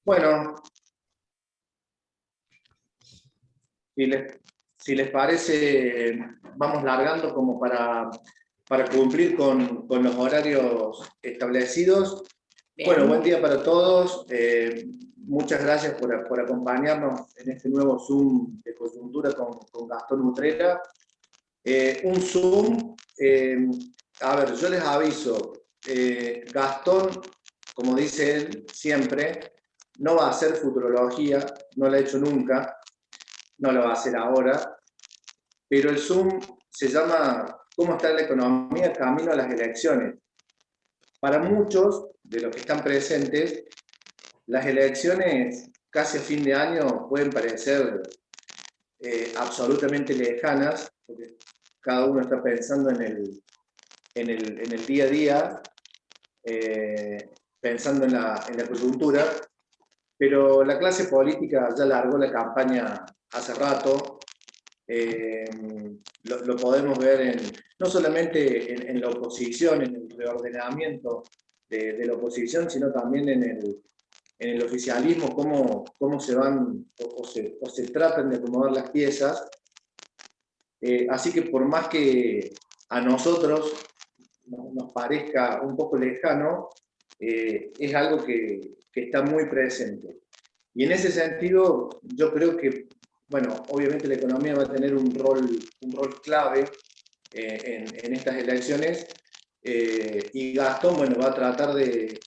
Bueno, si les, si les parece, vamos largando como para cumplir con los horarios establecidos. Bueno, buen Bien. día para todos. Muchas gracias por acompañarnos en este nuevo Zoom de coyuntura con Gastón Utrera. Un Zoom, a ver, yo les aviso, Gastón, como dice él siempre, no va a hacer futurología, no la ha hecho nunca, no lo va a hacer ahora, pero el Zoom se llama ¿Cómo está la economía camino a las elecciones? Para muchos de los que están presentes, las elecciones casi a fin de año pueden parecer absolutamente lejanas, porque cada uno está pensando en el día a día, pensando en la coyuntura, pero la clase política ya largó la campaña hace rato. eh, lo podemos ver no solamente en la oposición, en el reordenamiento de la oposición, sino también en el oficialismo, cómo se van o se tratan de acomodar las piezas. Así que por más que a nosotros nos parezca un poco lejano, es algo que está muy presente. Y en ese sentido, yo creo que, bueno, obviamente la economía va a tener un rol clave en estas elecciones, y Gastón, bueno, va a tratar de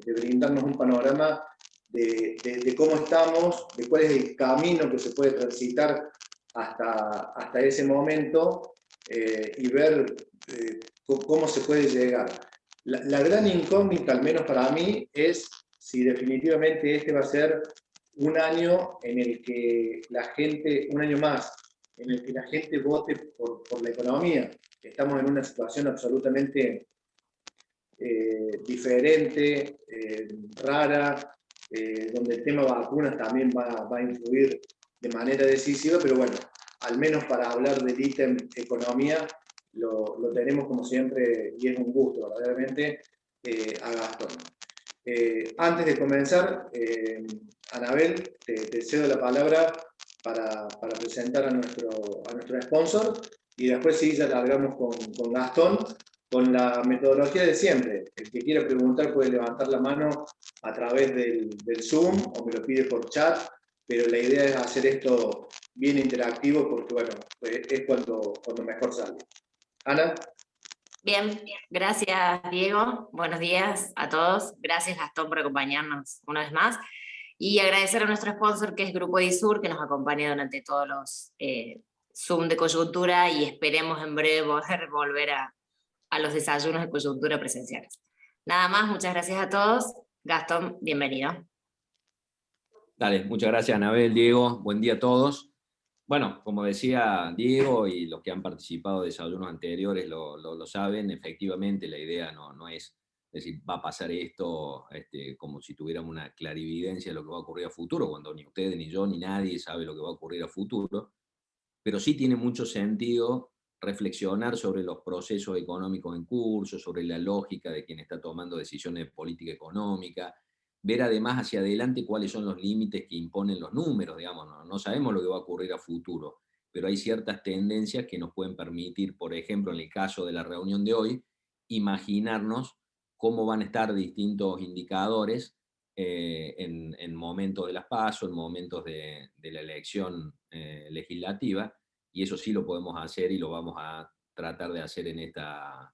brindarnos un panorama de cómo estamos, de cuál es el camino que se puede transitar hasta ese momento, y ver cómo se puede llegar. La gran incógnita, al menos para mí, es si definitivamente este va a ser un año en el que la gente, un año más, en el que la gente vote por la economía. Estamos en una situación absolutamente diferente, rara, donde el tema vacunas también va a influir de manera decisiva, pero bueno, al menos para hablar del ítem economía, lo tenemos como siempre y es un gusto verdaderamente a Gastón. Antes de comenzar, Anabel, te cedo la palabra para presentar a nuestro sponsor y después sí ya largamos con Gastón con la metodología de siempre. El que quiera preguntar puede levantar la mano a través del Zoom o me lo pide por chat, pero la idea es hacer esto bien interactivo porque, bueno, es cuando mejor sale. Ana. Bien, gracias Diego, buenos días a todos, gracias Gastón por acompañarnos una vez más y agradecer a nuestro sponsor que es Grupo Edisur que nos acompaña durante todos los Zoom de coyuntura y esperemos en breve poder volver a los desayunos de coyuntura presenciales. Nada más, muchas gracias a todos. Gastón, bienvenido. Dale, muchas gracias Anabel, Diego, buen día a todos. Bueno, como decía Diego y los que han participado de desayunos anteriores lo saben, efectivamente la idea no es decir, va a pasar esto como si tuviéramos una clarividencia de lo que va a ocurrir a futuro, cuando ni ustedes, ni yo, ni nadie sabe lo que va a ocurrir a futuro, pero sí tiene mucho sentido reflexionar sobre los procesos económicos en curso, sobre la lógica de quien está tomando decisiones de política económica, ver además hacia adelante cuáles son los límites que imponen los números, digamos, no sabemos lo que va a ocurrir a futuro, pero hay ciertas tendencias que nos pueden permitir, por ejemplo, en el caso de la reunión de hoy, imaginarnos cómo van a estar distintos indicadores en momentos de las PASO, en momentos de la elección legislativa, y eso sí lo podemos hacer y lo vamos a tratar de hacer en esta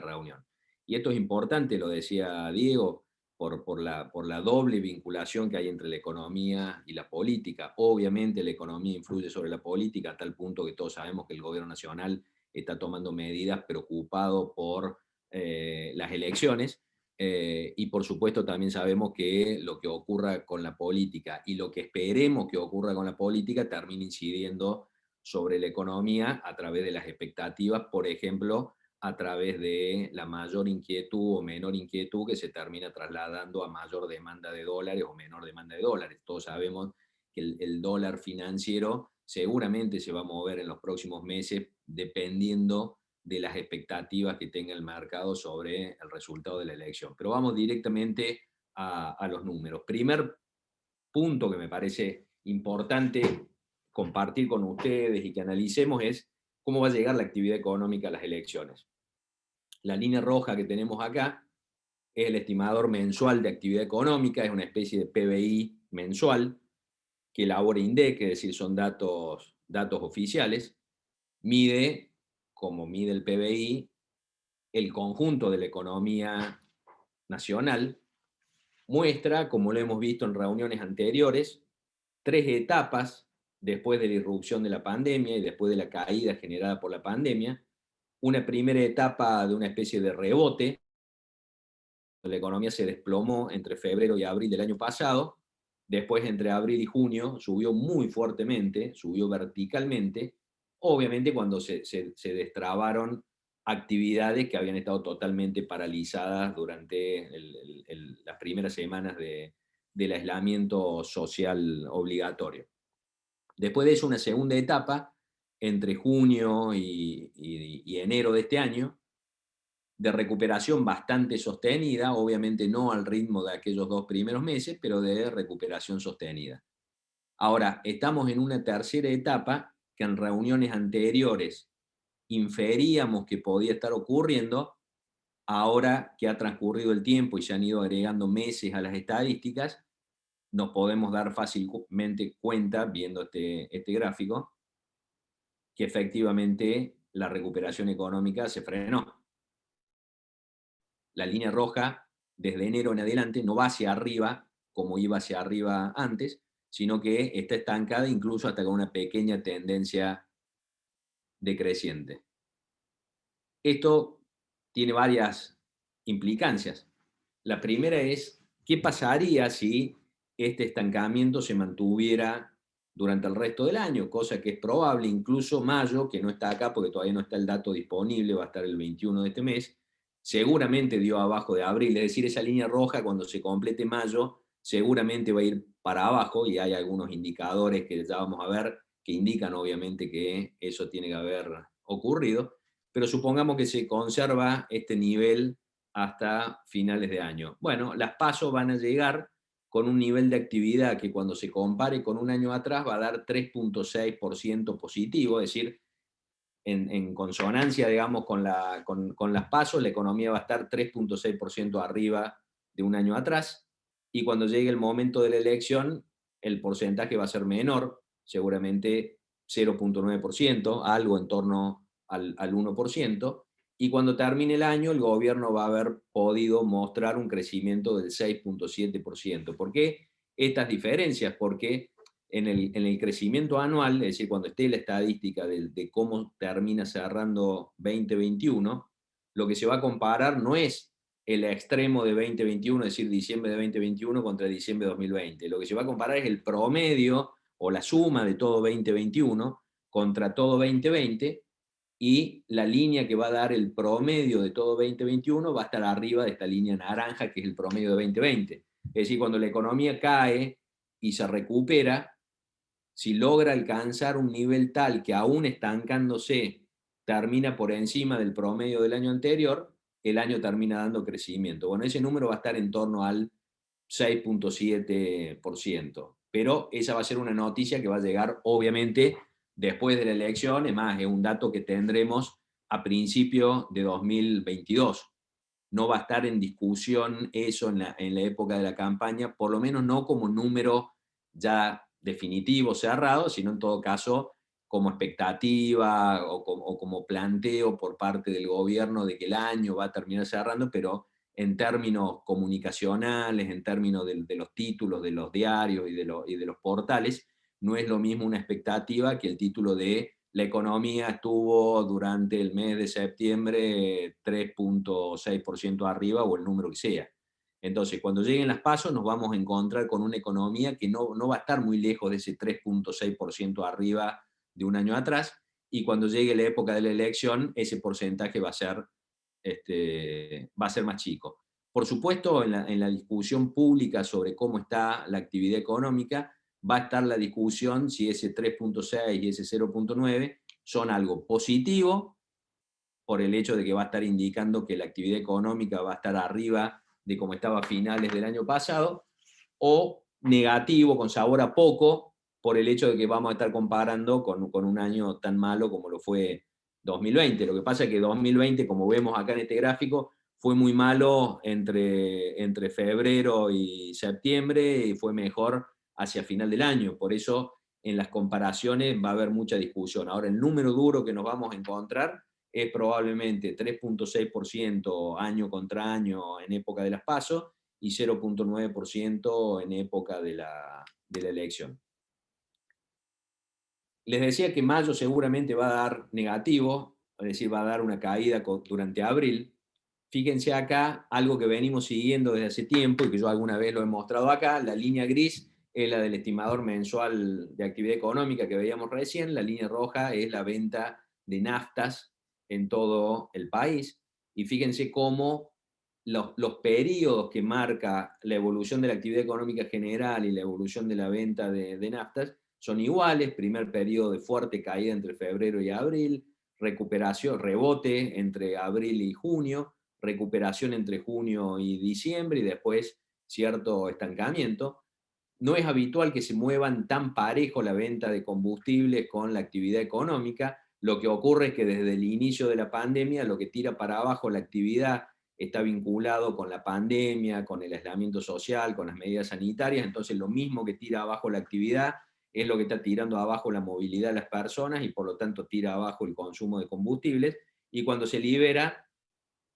reunión. Y esto es importante, lo decía Diego, por la doble vinculación que hay entre la economía y la política. Obviamente la economía influye sobre la política a tal punto que todos sabemos que el gobierno nacional está tomando medidas preocupado por las elecciones, y por supuesto también sabemos que lo que ocurra con la política y lo que esperemos que ocurra con la política termina incidiendo sobre la economía a través de las expectativas, por ejemplo, a través de la mayor inquietud o menor inquietud que se termina trasladando a mayor demanda de dólares o menor demanda de dólares. Todos sabemos que el dólar financiero seguramente se va a mover en los próximos meses dependiendo de las expectativas que tenga el mercado sobre el resultado de la elección. Pero vamos directamente a los números. Primer punto que me parece importante compartir con ustedes y que analicemos es cómo va a llegar la actividad económica a las elecciones. La línea roja que tenemos acá es el estimador mensual de actividad económica, es una especie de PBI mensual que elabora INDEC, es decir, son datos oficiales, mide, como mide el PBI, el conjunto de la economía nacional, muestra, como lo hemos visto en reuniones anteriores, 3 etapas después de la irrupción de la pandemia y después de la caída generada por la pandemia. Una primera etapa de una especie de rebote, la economía se desplomó entre febrero y abril del año pasado, después entre abril y junio subió muy fuertemente, subió verticalmente, obviamente cuando se destrabaron actividades que habían estado totalmente paralizadas durante las primeras semanas del aislamiento social obligatorio. Después de eso, una segunda etapa, entre junio y enero de este año, de recuperación bastante sostenida, obviamente no al ritmo de aquellos 2 primeros meses, pero de recuperación sostenida. Ahora, estamos en una tercera etapa que en reuniones anteriores inferíamos que podía estar ocurriendo, ahora que ha transcurrido el tiempo y se han ido agregando meses a las estadísticas, nos podemos dar fácilmente cuenta, viendo este gráfico, que efectivamente la recuperación económica se frenó. La línea roja, desde enero en adelante, no va hacia arriba como iba hacia arriba antes, sino que está estancada incluso hasta con una pequeña tendencia decreciente. Esto tiene varias implicancias. La primera es, ¿qué pasaría si este estancamiento se mantuviera durante el resto del año? Cosa que es probable, incluso mayo, que no está acá porque todavía no está el dato disponible, va a estar el 21 de este mes, seguramente dio abajo de abril, es decir, esa línea roja cuando se complete mayo seguramente va a ir para abajo y hay algunos indicadores que ya vamos a ver que indican obviamente que eso tiene que haber ocurrido, pero supongamos que se conserva este nivel hasta finales de año. Bueno, las PASO van a llegar con un nivel de actividad que cuando se compare con un año atrás va a dar 3.6% positivo, es decir, en consonancia, digamos, con las PASO, la economía va a estar 3.6% arriba de un año atrás, y cuando llegue el momento de la elección, el porcentaje va a ser menor, seguramente 0.9%, algo en torno al 1%, y cuando termine el año, el gobierno va a haber podido mostrar un crecimiento del 6.7%. ¿Por qué estas diferencias? Porque en el crecimiento anual, es decir, cuando esté la estadística de cómo termina cerrando 2021, lo que se va a comparar no es el extremo de 2021, es decir, diciembre de 2021 contra diciembre de 2020. Lo que se va a comparar es el promedio o la suma de todo 2021 contra todo 2020, y la línea que va a dar el promedio de todo 2021 va a estar arriba de esta línea naranja, que es el promedio de 2020. Es decir, cuando la economía cae y se recupera, si logra alcanzar un nivel tal que aún estancándose termina por encima del promedio del año anterior, el año termina dando crecimiento. Bueno, ese número va a estar en torno al 6.7%, pero esa va a ser una noticia que va a llegar obviamente después de la elección, es más, es un dato que tendremos a principio de 2022. No va a estar en discusión eso en la época de la campaña, por lo menos no como número ya definitivo, cerrado, sino en todo caso como expectativa o como planteo por parte del gobierno de que el año va a terminar cerrando, pero en términos comunicacionales, en términos de los títulos de los diarios y de los portales, no es lo mismo una expectativa que el título de la economía estuvo durante el mes de septiembre 3.6% arriba o el número que sea. Entonces, cuando lleguen las PASO nos vamos a encontrar con una economía que no va a estar muy lejos de ese 3.6% arriba de un año atrás, y cuando llegue la época de la elección, ese porcentaje va a ser más chico. Por supuesto, en la discusión pública sobre cómo está la actividad económica, va a estar la discusión si ese 3.6 y ese 0.9 son algo positivo, por el hecho de que va a estar indicando que la actividad económica va a estar arriba de cómo estaba a finales del año pasado, o negativo, con sabor a poco, por el hecho de que vamos a estar comparando con un año tan malo como lo fue 2020. Lo que pasa es que 2020, como vemos acá en este gráfico, fue muy malo entre febrero y septiembre y fue mejor hacia final del año. Por eso en las comparaciones va a haber mucha discusión. Ahora, el número duro que nos vamos a encontrar es probablemente 3,6% año contra año en época de las PASO y 0,9% en época de la elección. Les decía que mayo seguramente va a dar negativo, es decir, va a dar una caída durante abril. Fíjense acá, algo que venimos siguiendo desde hace tiempo y que yo alguna vez lo he mostrado acá, la línea gris es la del estimador mensual de actividad económica que veíamos recién, la línea roja es la venta de naftas en todo el país, y fíjense cómo los periodos que marca la evolución de la actividad económica general y la evolución de la venta de naftas son iguales. Primer periodo de fuerte caída entre febrero y abril, recuperación, rebote entre abril y junio, recuperación entre junio y diciembre y después cierto estancamiento. No es habitual que se muevan tan parejo la venta de combustibles con la actividad económica. Lo que ocurre es que desde el inicio de la pandemia lo que tira para abajo la actividad está vinculado con la pandemia, con el aislamiento social, con las medidas sanitarias. Entonces lo mismo que tira abajo la actividad es lo que está tirando abajo la movilidad de las personas y por lo tanto tira abajo el consumo de combustibles. Y cuando se libera,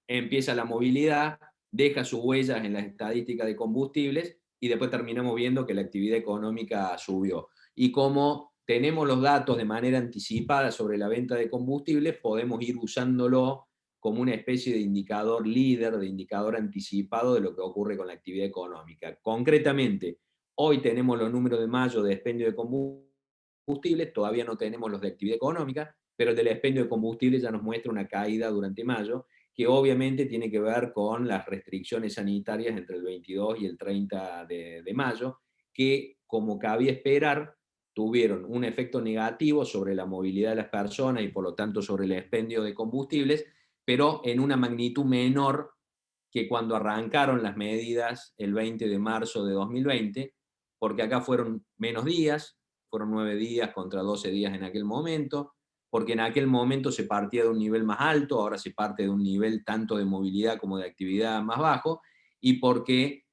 empieza la movilidad, deja sus huellas en las estadísticas de combustibles y después terminamos viendo que la actividad económica subió. Y como tenemos los datos de manera anticipada sobre la venta de combustibles, podemos ir usándolo como una especie de indicador líder, de indicador anticipado de lo que ocurre con la actividad económica. Concretamente, hoy tenemos los números de mayo de expendio de combustibles, todavía no tenemos los de actividad económica, pero el del expendio de combustibles ya nos muestra una caída durante mayo, que obviamente tiene que ver con las restricciones sanitarias entre el 22 y el 30 de mayo, que, como cabía esperar, tuvieron un efecto negativo sobre la movilidad de las personas y por lo tanto sobre el expendio de combustibles, pero en una magnitud menor que cuando arrancaron las medidas el 20 de marzo de 2020, porque acá fueron menos días, fueron 9 días contra 12 días en aquel momento, porque en aquel momento se partía de un nivel más alto, ahora se parte de un nivel tanto de movilidad como de actividad más bajo, y porque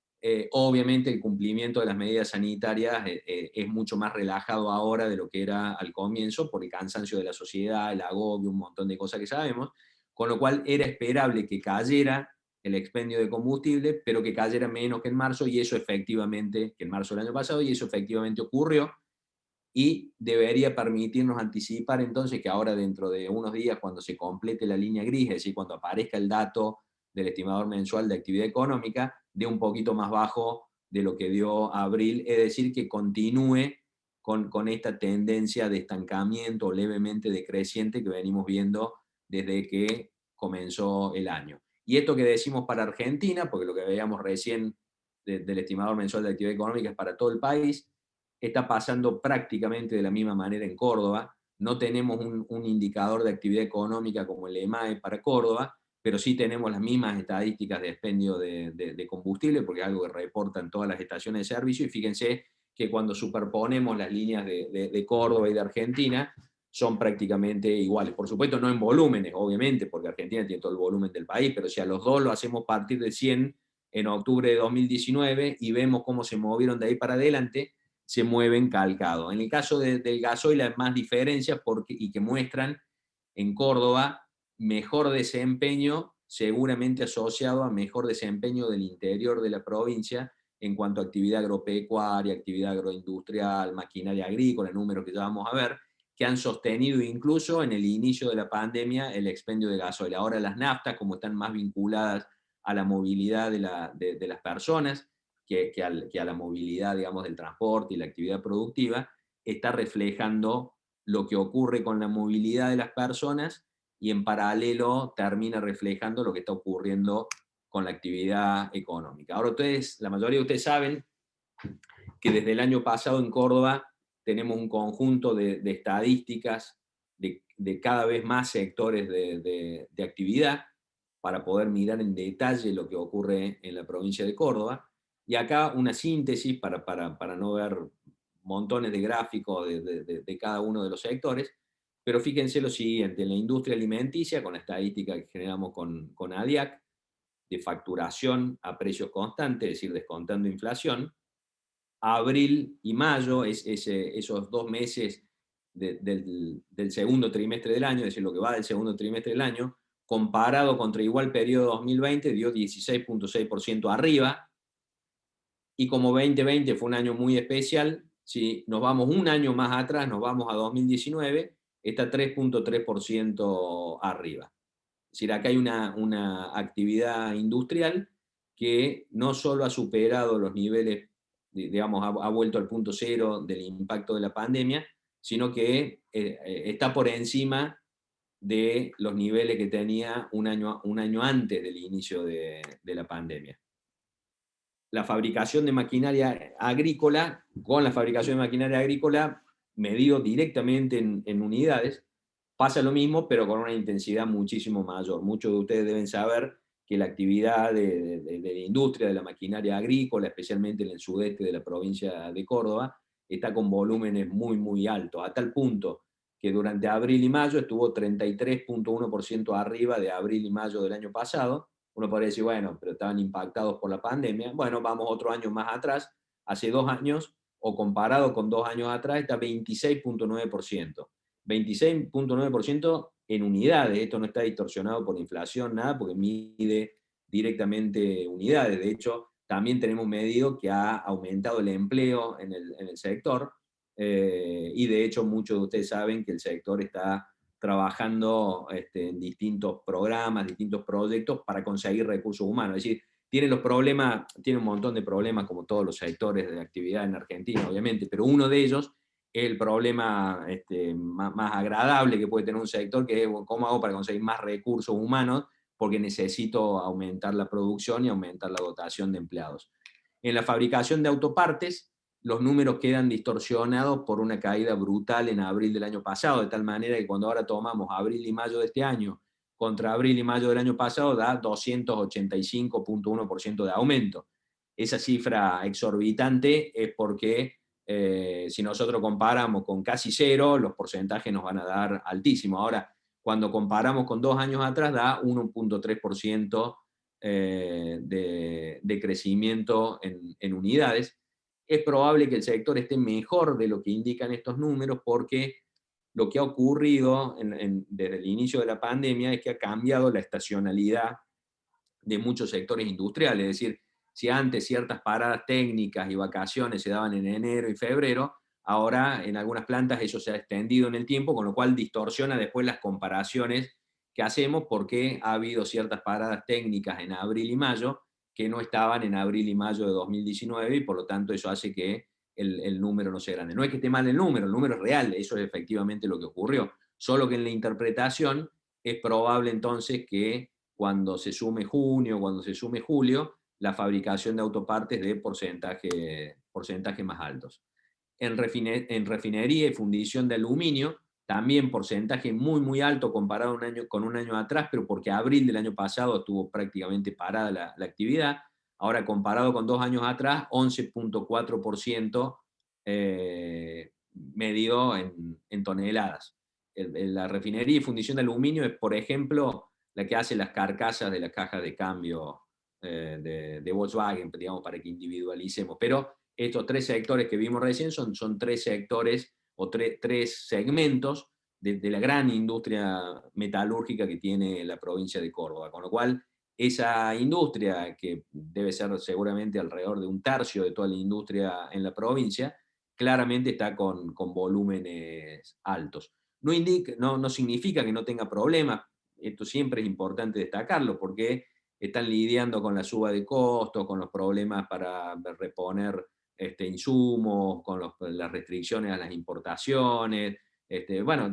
obviamente el cumplimiento de las medidas sanitarias es mucho más relajado ahora de lo que era al comienzo, por el cansancio de la sociedad, el agobio, un montón de cosas que sabemos, con lo cual era esperable que cayera el expendio de combustible, pero que cayera menos que en marzo, y eso efectivamente, que en marzo del año pasado, y eso efectivamente ocurrió, y debería permitirnos anticipar entonces que ahora dentro de unos días, cuando se complete la línea gris, es decir, cuando aparezca el dato del estimador mensual de actividad económica, dé un poquito más bajo de lo que dio abril, es decir, que continúe con esta tendencia de estancamiento levemente decreciente que venimos viendo desde que comenzó el año. Y esto que decimos para Argentina, porque lo que veíamos recién del estimador mensual de actividad económica es para todo el país, está pasando prácticamente de la misma manera en Córdoba. No tenemos un indicador de actividad económica como el EMAE para Córdoba, pero sí tenemos las mismas estadísticas de expendio de combustible, porque es algo que reportan todas las estaciones de servicio, y fíjense que cuando superponemos las líneas de Córdoba y de Argentina, son prácticamente iguales. Por supuesto, no en volúmenes, obviamente, porque Argentina tiene todo el volumen del país, pero si a los dos lo hacemos partir de 100 en octubre de 2019 y vemos cómo se movieron de ahí para adelante, se mueven calcados. En el caso del gasoil hay más diferencias y que muestran en Córdoba mejor desempeño, seguramente asociado a mejor desempeño del interior de la provincia en cuanto a actividad agropecuaria, actividad agroindustrial, maquinaria agrícola, números que ya vamos a ver, que han sostenido incluso en el inicio de la pandemia el expendio de gasoil. Ahora las naftas, como están más vinculadas a la movilidad de las personas, que a la movilidad, digamos, del transporte y la actividad productiva, está reflejando lo que ocurre con la movilidad de las personas y en paralelo termina reflejando lo que está ocurriendo con la actividad económica. Ahora ustedes, la mayoría de ustedes saben que desde el año pasado en Córdoba tenemos un conjunto de estadísticas de cada vez más sectores de actividad. para poder mirar en detalle lo que ocurre en la provincia de Córdoba. Y acá una síntesis para no ver montones de gráficos de cada uno de los sectores, pero fíjense lo siguiente: en la industria alimenticia, con la estadística que generamos con ADIAC, de facturación a precios constantes, es decir, descontando inflación, abril y mayo, esos 2 meses del segundo trimestre del año, es decir, lo que va del segundo trimestre del año, comparado contra igual periodo 2020, dio 16.6% arriba, y como 2020 fue un año muy especial, si nos vamos un año más atrás, nos vamos a 2019, está 3.3% arriba. Es decir, acá hay una actividad industrial que no solo ha superado los niveles, digamos, ha vuelto al punto cero del impacto de la pandemia, sino que está por encima de los niveles que tenía un año antes del inicio de la pandemia. La fabricación de maquinaria agrícola, con la fabricación de maquinaria agrícola medido directamente en unidades, pasa lo mismo, pero con una intensidad muchísimo mayor. Muchos de ustedes deben saber que la actividad de la industria de la maquinaria agrícola, especialmente en el sudeste de la provincia de Córdoba, está con volúmenes muy, muy altos, a tal punto que durante abril y mayo estuvo 33.1% arriba de abril y mayo del año pasado. Uno podría decir, bueno, pero estaban impactados por la pandemia. Bueno, vamos otro año más atrás, hace 2 años, o comparado con 2 años atrás, está 26.9%. 26.9% en unidades. Esto no está distorsionado por inflación, nada, porque mide directamente unidades. De hecho, también tenemos medido que ha aumentado el empleo en el sector, y de hecho muchos de ustedes saben que el sector está trabajando en distintos programas, distintos proyectos para conseguir recursos humanos. Es decir, tiene un montón de problemas como todos los sectores de actividad en Argentina, obviamente, pero uno de ellos es el problema más agradable que puede tener un sector, que es cómo hago para conseguir más recursos humanos, porque necesito aumentar la producción y aumentar la dotación de empleados. En la fabricación de autopartes, los números quedan distorsionados por una caída brutal en abril del año pasado, de tal manera que cuando ahora tomamos abril y mayo de este año contra abril y mayo del año pasado, da 285.1% de aumento. Esa cifra exorbitante es porque si nosotros comparamos con casi cero, los porcentajes nos van a dar altísimos. Ahora, cuando comparamos con 2 años atrás, da 1.3% de crecimiento en unidades. Es probable que el sector esté mejor de lo que indican estos números, porque lo que ha ocurrido desde el inicio de la pandemia es que ha cambiado la estacionalidad de muchos sectores industriales. Es decir, si antes ciertas paradas técnicas y vacaciones se daban en enero y febrero, ahora en algunas plantas eso se ha extendido en el tiempo, con lo cual distorsiona después las comparaciones que hacemos, porque ha habido ciertas paradas técnicas en abril y mayo que no estaban en abril y mayo de 2019, y por lo tanto eso hace que el número no sea grande. No es que esté mal el número es real, eso es efectivamente lo que ocurrió. Solo que en la interpretación es probable entonces que cuando se sume junio, cuando se sume julio, la fabricación de autopartes dé porcentajes más altos. En refinería y fundición de aluminio, también porcentaje muy, muy alto comparado con un año atrás, pero porque abril del año pasado estuvo prácticamente parada la actividad. Ahora, comparado con 2 años atrás, 11.4% medido en toneladas. La refinería y fundición de aluminio es, por ejemplo, la que hace las carcasas de las cajas de cambio de Volkswagen, digamos, para que individualicemos. Pero estos 3 sectores que vimos recién son 3 sectores o 3 segmentos de la gran industria metalúrgica que tiene la provincia de Córdoba. Con lo cual, esa industria, que debe ser seguramente alrededor de 1/3 de toda la industria en la provincia, claramente está con volúmenes altos. No significa que no tenga problemas. Esto siempre es importante destacarlo, porque están lidiando con la suba de costos, con los problemas para reponer insumos, con las restricciones a las importaciones, bueno,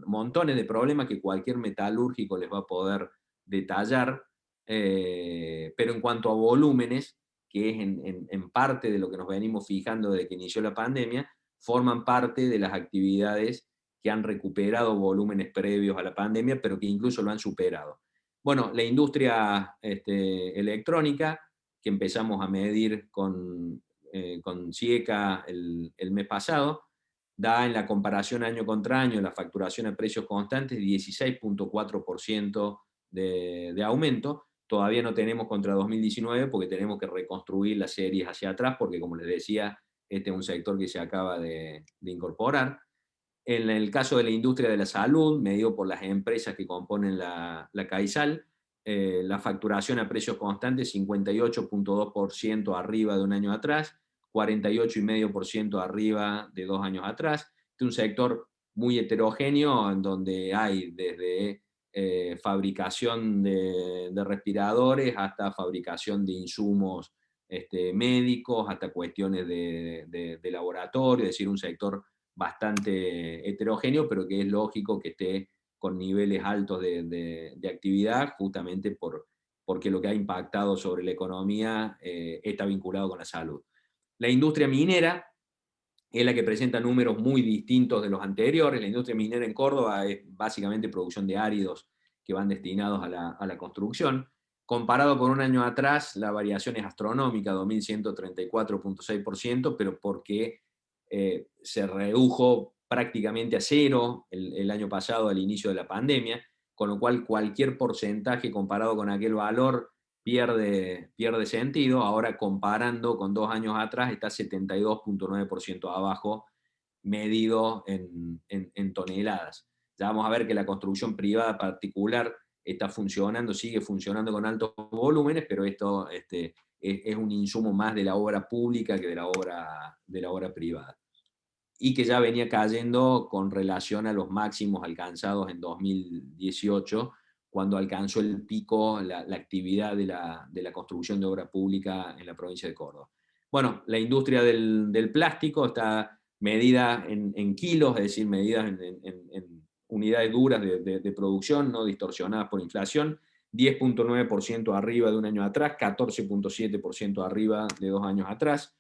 montones de problemas que cualquier metalúrgico les va a poder detallar, pero en cuanto a volúmenes, que es en parte de lo que nos venimos fijando desde que inició la pandemia, forman parte de las actividades que han recuperado volúmenes previos a la pandemia, pero que incluso lo han superado. Bueno, la industria electrónica, que empezamos a medir con CIECA el mes pasado, da en la comparación año contra año la facturación a precios constantes 16.4% de aumento. Todavía no tenemos contra 2019 porque tenemos que reconstruir las series hacia atrás porque, como les decía, este es un sector que se acaba de incorporar. En el caso de la industria de la salud, medido por las empresas que componen la CAISAL, la facturación a precios constantes 58.2% arriba de un año atrás, 48,5% arriba de 2 años atrás. Este es un sector muy heterogéneo en donde hay desde fabricación de respiradores hasta fabricación de insumos médicos, hasta cuestiones de laboratorio, es decir, un sector bastante heterogéneo, pero que es lógico que esté con niveles altos de actividad, justamente porque lo que ha impactado sobre la economía está vinculado con la salud. La industria minera es la que presenta números muy distintos de los anteriores. La industria minera en Córdoba es básicamente producción de áridos que van destinados a la construcción. Comparado con un año atrás, la variación es astronómica, 2.134.6%, pero porque se redujo prácticamente a cero el año pasado al inicio de la pandemia, con lo cual cualquier porcentaje comparado con aquel valor pierde sentido. Ahora, comparando con 2 años atrás, está 72.9% abajo, medido en toneladas. Ya vamos a ver que la construcción privada particular está funcionando, sigue funcionando con altos volúmenes, pero esto es un insumo más de la obra pública que de la obra privada. Y que ya venía cayendo con relación a los máximos alcanzados en 2018, cuando alcanzó el pico la actividad de la construcción de obra pública en la provincia de Córdoba. Bueno, la industria del plástico está medida en kilos, es decir, medida en unidades duras de producción, no distorsionadas por inflación, 10.9% arriba de un año atrás, 14.7% arriba de 2 años atrás.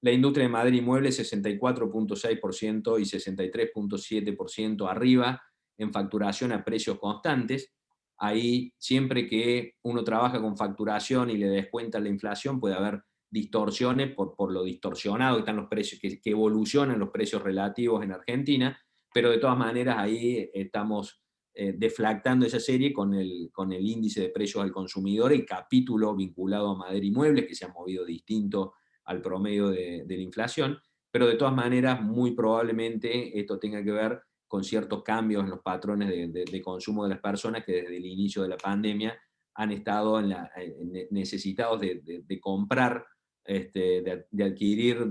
La industria de madera y muebles 64.6% y 63.7% arriba en facturación a precios constantes. Ahí, siempre que uno trabaja con facturación y le descuenta la inflación, puede haber distorsiones por lo distorsionado que están los precios, que evolucionan los precios relativos en Argentina, pero de todas maneras ahí estamos deflactando esa serie con el índice de precios al consumidor, el capítulo vinculado a madera y muebles, que se ha movido distinto al promedio de la inflación, pero de todas maneras muy probablemente esto tenga que ver con ciertos cambios en los patrones de consumo de las personas que desde el inicio de la pandemia han estado necesitados de comprar, de adquirir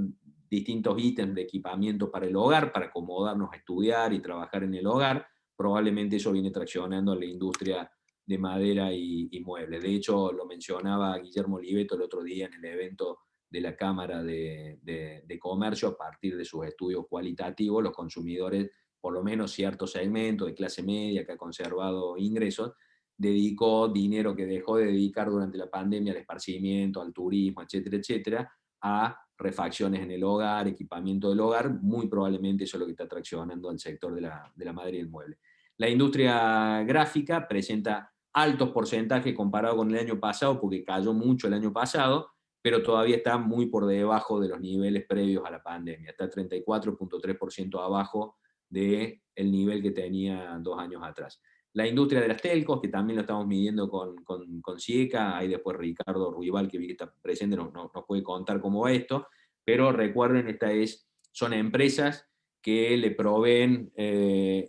distintos ítems de equipamiento para el hogar, para acomodarnos a estudiar y trabajar en el hogar. Probablemente eso viene traccionando a la industria de madera y muebles. De hecho, lo mencionaba Guillermo Oliveto el otro día en el evento de la Cámara de Comercio. A partir de sus estudios cualitativos, los consumidores, por lo menos cierto segmento de clase media que ha conservado ingresos, dedicó dinero que dejó de dedicar durante la pandemia al esparcimiento, al turismo, etcétera, etcétera, a refacciones en el hogar, equipamiento del hogar. Muy probablemente eso es lo que está traccionando al sector de la madera y el mueble. La industria gráfica presenta altos porcentajes comparado con el año pasado, porque cayó mucho el año pasado, pero todavía está muy por debajo de los niveles previos a la pandemia. Está 34.3% abajo del nivel que tenía 2 años atrás. La industria de las telcos, que también lo estamos midiendo con CIECA, ahí después Ricardo Ruibal, que vi que está presente, nos puede contar cómo va esto, pero recuerden, son empresas que le proveen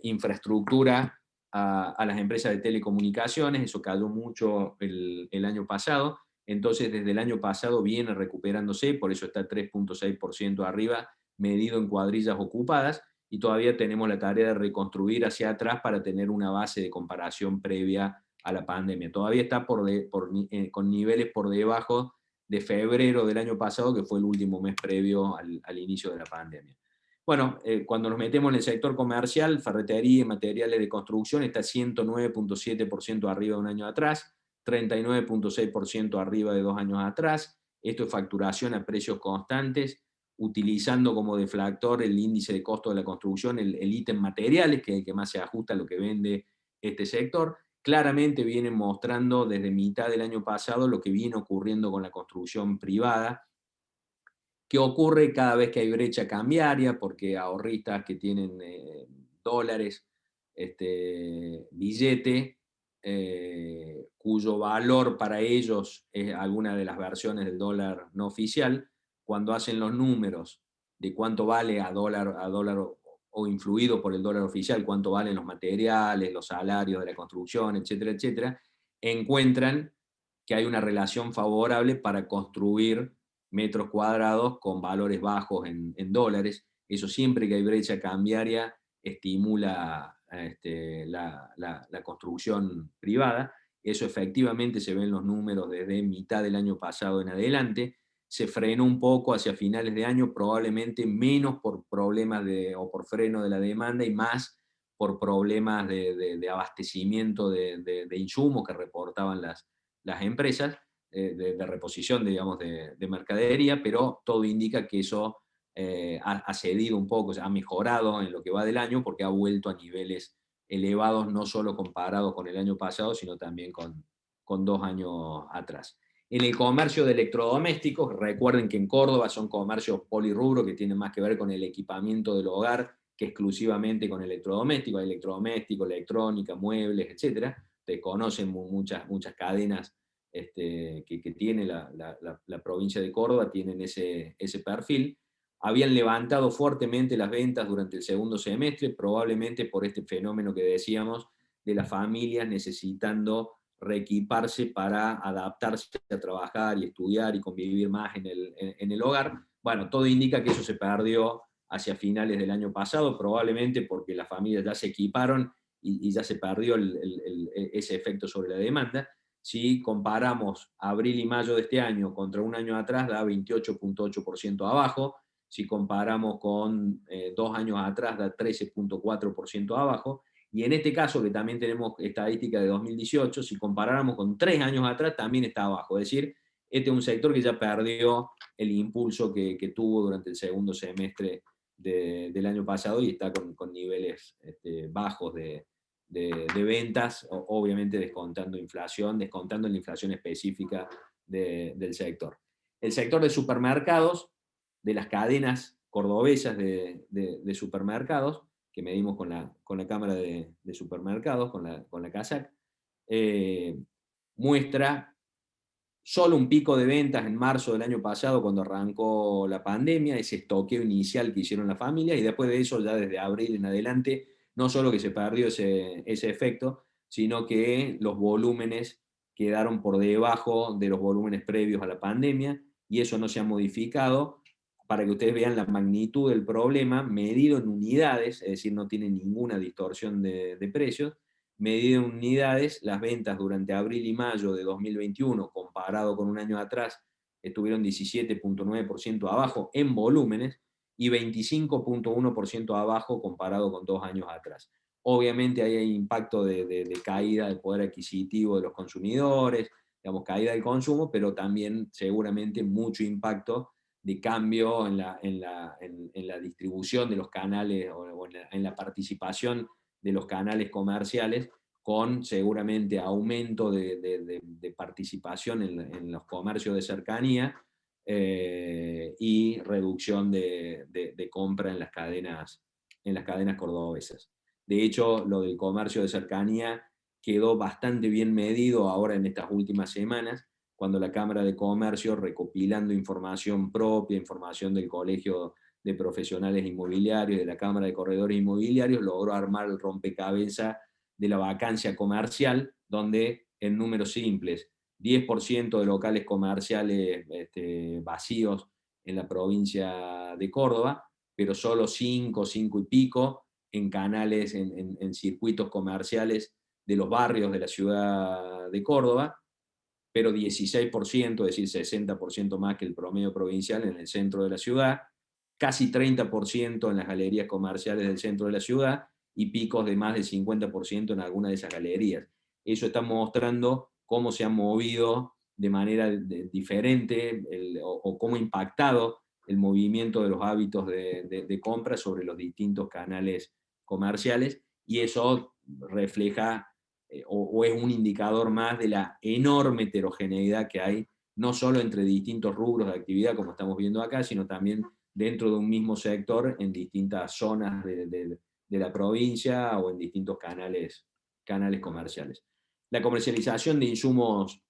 infraestructura a las empresas de telecomunicaciones. Eso cayó mucho el año pasado. Entonces, desde el año pasado viene recuperándose, por eso está 3.6% arriba, medido en cuadrillas ocupadas, y todavía tenemos la tarea de reconstruir hacia atrás para tener una base de comparación previa a la pandemia. Todavía está con niveles por debajo de febrero del año pasado, que fue el último mes previo al inicio de la pandemia. Bueno, cuando nos metemos en el sector comercial, ferretería y materiales de construcción está 109.7% arriba de un año atrás, 39.6% arriba de 2 años atrás. Esto es facturación a precios constantes, utilizando como deflactor el índice de costo de la construcción, el ítem materiales, que es el que más se ajusta a lo que vende este sector. claramente vienen mostrando desde mitad del año pasado lo que viene ocurriendo con la construcción privada, que ocurre cada vez que hay brecha cambiaria, porque ahorristas que tienen dólares, billete, cuyo valor para ellos es alguna de las versiones del dólar no oficial, cuando hacen los números de cuánto vale a dólar o influido por el dólar oficial, cuánto valen los materiales, los salarios de la construcción, etcétera, etcétera, encuentran que hay una relación favorable para construir metros cuadrados con valores bajos en dólares. Eso siempre que hay brecha cambiaria estimula la construcción privada. Eso efectivamente se ve en los números desde mitad del año pasado en adelante. Se frenó un poco hacia finales de año, probablemente menos por problemas o por freno de la demanda y más por problemas de abastecimiento de insumos que reportaban las empresas, de reposición, digamos, de mercadería, pero todo indica que eso ha cedido un poco, ha mejorado en lo que va del año porque ha vuelto a niveles elevados, no solo comparados con el año pasado, sino también con 2 años atrás. En el comercio de electrodomésticos, recuerden que en Córdoba son comercios polirrubro que tienen más que ver con el equipamiento del hogar que exclusivamente con electrodomésticos. Hay electrodoméstico, electrónica, muebles, etc. Ustedes conocen muchas cadenas que tiene la provincia de Córdoba, tienen ese perfil. Habían levantado fuertemente las ventas durante el segundo semestre, probablemente por este fenómeno que decíamos de las familias necesitando reequiparse para adaptarse a trabajar y estudiar y convivir más en el hogar. Bueno, todo indica que eso se perdió hacia finales del año pasado, probablemente porque las familias ya se equiparon y ya se perdió ese efecto sobre la demanda. Si comparamos abril y mayo de este año contra un año atrás, da 28.8% abajo. Si comparamos con 2 años atrás, da 13.4% abajo. Y en este caso, que también tenemos estadística de 2018, si comparáramos con 3 años atrás, también está abajo. Es decir, este es un sector que ya perdió el impulso que tuvo durante el segundo semestre del año pasado y está con niveles bajos de ventas, obviamente descontando la inflación específica del sector. El sector de supermercados, de las cadenas cordobesas de supermercados, que medimos con la Cámara de Supermercados, con la CASAC, muestra solo un pico de ventas en marzo del año pasado cuando arrancó la pandemia, ese estoqueo inicial que hicieron las familias, y después de eso ya desde abril en adelante, no solo que se perdió ese efecto, sino que los volúmenes quedaron por debajo de los volúmenes previos a la pandemia, y eso no se ha modificado, para que ustedes vean la magnitud del problema, medido en unidades, es decir, no tiene ninguna distorsión de precios. Medido en unidades, las ventas durante abril y mayo de 2021, comparado con un año atrás, estuvieron 17.9% abajo en volúmenes y 25.1% abajo comparado con 2 años atrás. Obviamente ahí hay impacto de caída del poder adquisitivo de los consumidores, digamos, caída del consumo, pero también seguramente mucho impacto de cambio en la distribución de los canales o en la participación de los canales comerciales, con seguramente aumento de participación en los comercios de cercanía y reducción de compra en las cadenas cordobesas. De hecho, lo del comercio de cercanía quedó bastante bien medido ahora en estas últimas semanas, cuando la Cámara de Comercio, recopilando información propia, información del Colegio de Profesionales Inmobiliarios, de la Cámara de Corredores Inmobiliarios, logró armar el rompecabezas de la vacancia comercial, donde en números simples, 10% de locales comerciales vacíos en la provincia de Córdoba, pero solo 5 y pico en canales, en circuitos comerciales de los barrios de la ciudad de Córdoba, pero 16%, es decir, 60% más que el promedio provincial en el centro de la ciudad, casi 30% en las galerías comerciales del centro de la ciudad y picos de más del 50% en algunas de esas galerías. Eso está mostrando cómo se ha movido de manera diferente o cómo ha impactado el movimiento de los hábitos de compra sobre los distintos canales comerciales, y eso refleja o es un indicador más de la enorme heterogeneidad que hay, no solo entre distintos rubros de actividad, como estamos viendo acá, sino también dentro de un mismo sector en distintas zonas de la provincia o en distintos canales comerciales. La comercialización de insumos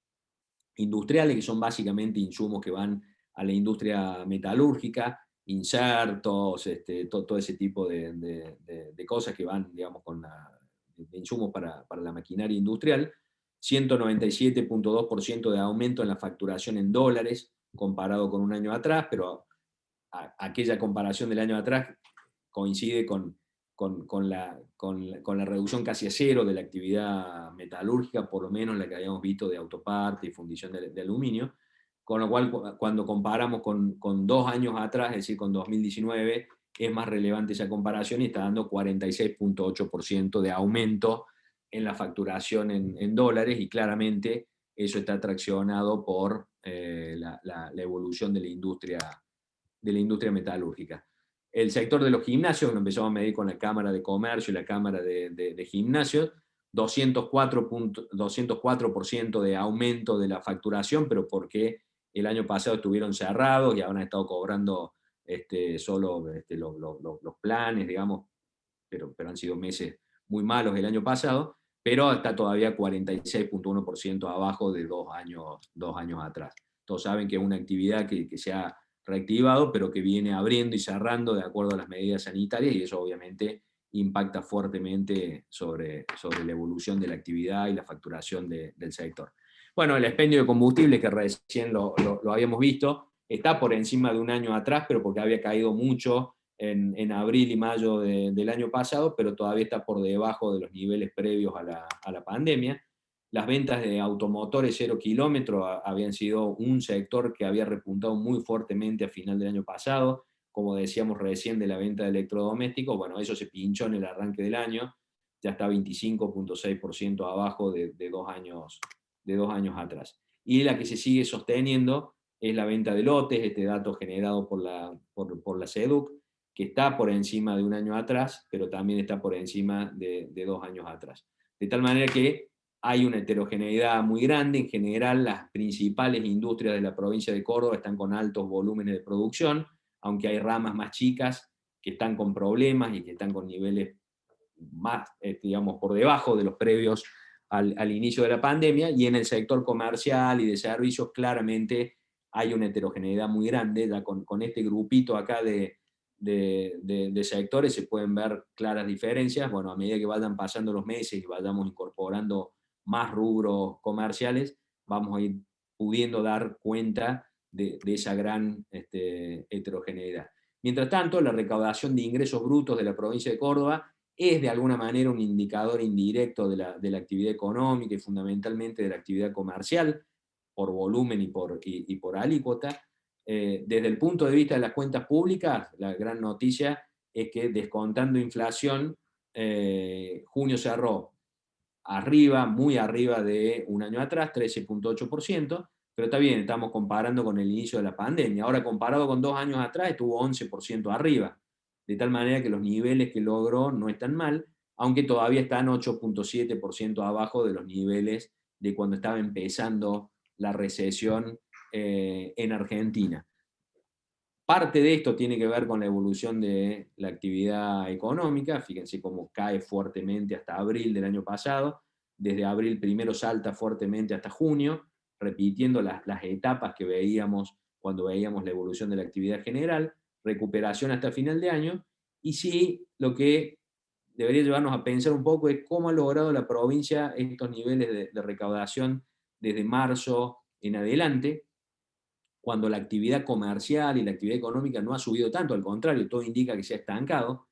industriales, que son básicamente insumos que van a la industria metalúrgica, insertos, todo ese tipo de cosas que van, digamos, de insumos para la maquinaria industrial. 197.2% de aumento en la facturación en dólares comparado con un año atrás, pero aquella comparación del año atrás coincide con la reducción casi a cero de la actividad metalúrgica, por lo menos la que habíamos visto de autoparte y fundición de aluminio, con lo cual cuando comparamos con 2 años atrás, es decir, con 2019, es más relevante esa comparación y está dando 46.8% de aumento en la facturación en dólares, y claramente eso está traccionado por la evolución de la industria metalúrgica. El sector de los gimnasios, lo empezamos a medir con la Cámara de Comercio y la Cámara de Gimnasios, 204% de aumento de la facturación, pero porque el año pasado estuvieron cerrados y ahora han estado cobrando solo los planes, digamos, pero han sido meses muy malos el año pasado, pero está todavía 46.1% abajo de 2 años atrás. Todos saben que es una actividad que se ha reactivado, pero que viene abriendo y cerrando de acuerdo a las medidas sanitarias, y eso obviamente impacta fuertemente sobre la evolución de la actividad y la facturación del sector. Bueno, el expendio de combustible, que recién lo habíamos visto, está por encima de un año atrás, pero porque había caído mucho en abril y mayo del año pasado, pero todavía está por debajo de los niveles previos a la pandemia. Las ventas de automotores 0 kilómetros habían sido un sector que había repuntado muy fuertemente a final del año pasado, como decíamos recién de la venta de electrodomésticos. Bueno, eso se pinchó en el arranque del año, ya está 25.6% abajo de 2 años atrás. Y la que se sigue sosteniendo es la venta de lotes, este dato generado por la SEDUC, que está por encima de un año atrás, pero también está por encima de 2 años atrás. De tal manera que hay una heterogeneidad muy grande. En general, las principales industrias de la provincia de Córdoba están con altos volúmenes de producción, aunque hay ramas más chicas que están con problemas y que están con niveles más, digamos, por debajo de los previos al inicio de la pandemia. Y en el sector comercial y de servicios claramente hay una heterogeneidad muy grande. Ya con este grupito acá de sectores se pueden ver claras diferencias. Bueno, a medida que vayan pasando los meses y vayamos incorporando más rubros comerciales, vamos a ir pudiendo dar cuenta de esa gran heterogeneidad. Mientras tanto, la recaudación de ingresos brutos de la provincia de Córdoba es de alguna manera un indicador indirecto de la actividad económica y fundamentalmente de la actividad comercial, por volumen y por alícuota. Desde el punto de vista de las cuentas públicas, la gran noticia es que, descontando inflación, junio cerró arriba, muy arriba de un año atrás, 13.8%, pero está bien, estamos comparando con el inicio de la pandemia. Ahora, comparado con 2 años atrás, estuvo 11% arriba, de tal manera que los niveles que logró no están mal, aunque todavía están 8.7% abajo de los niveles de cuando estaba empezando la recesión en Argentina. Parte de esto tiene que ver con la evolución de la actividad económica. Fíjense cómo cae fuertemente hasta abril del año pasado. Desde abril primero salta fuertemente hasta junio, repitiendo las etapas que veíamos cuando veíamos la evolución de la actividad general, recuperación hasta final de año. Y sí, lo que debería llevarnos a pensar un poco es cómo ha logrado la provincia estos niveles de recaudación desde marzo en adelante, cuando la actividad comercial y la actividad económica no ha subido tanto, al contrario, todo indica que se ha estancado.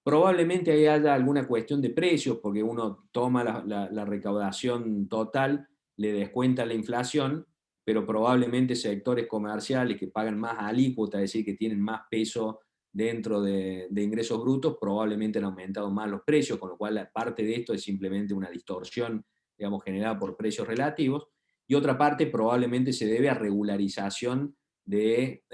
Probablemente ahí haya alguna cuestión de precios, porque uno toma la recaudación total, le descuenta la inflación, pero probablemente sectores comerciales que pagan más alícuota, es decir, que tienen más peso dentro de ingresos brutos, probablemente han aumentado más los precios, con lo cual parte de esto es simplemente una distorsión, digamos, generada por precios relativos. Y otra parte probablemente se debe a regularización de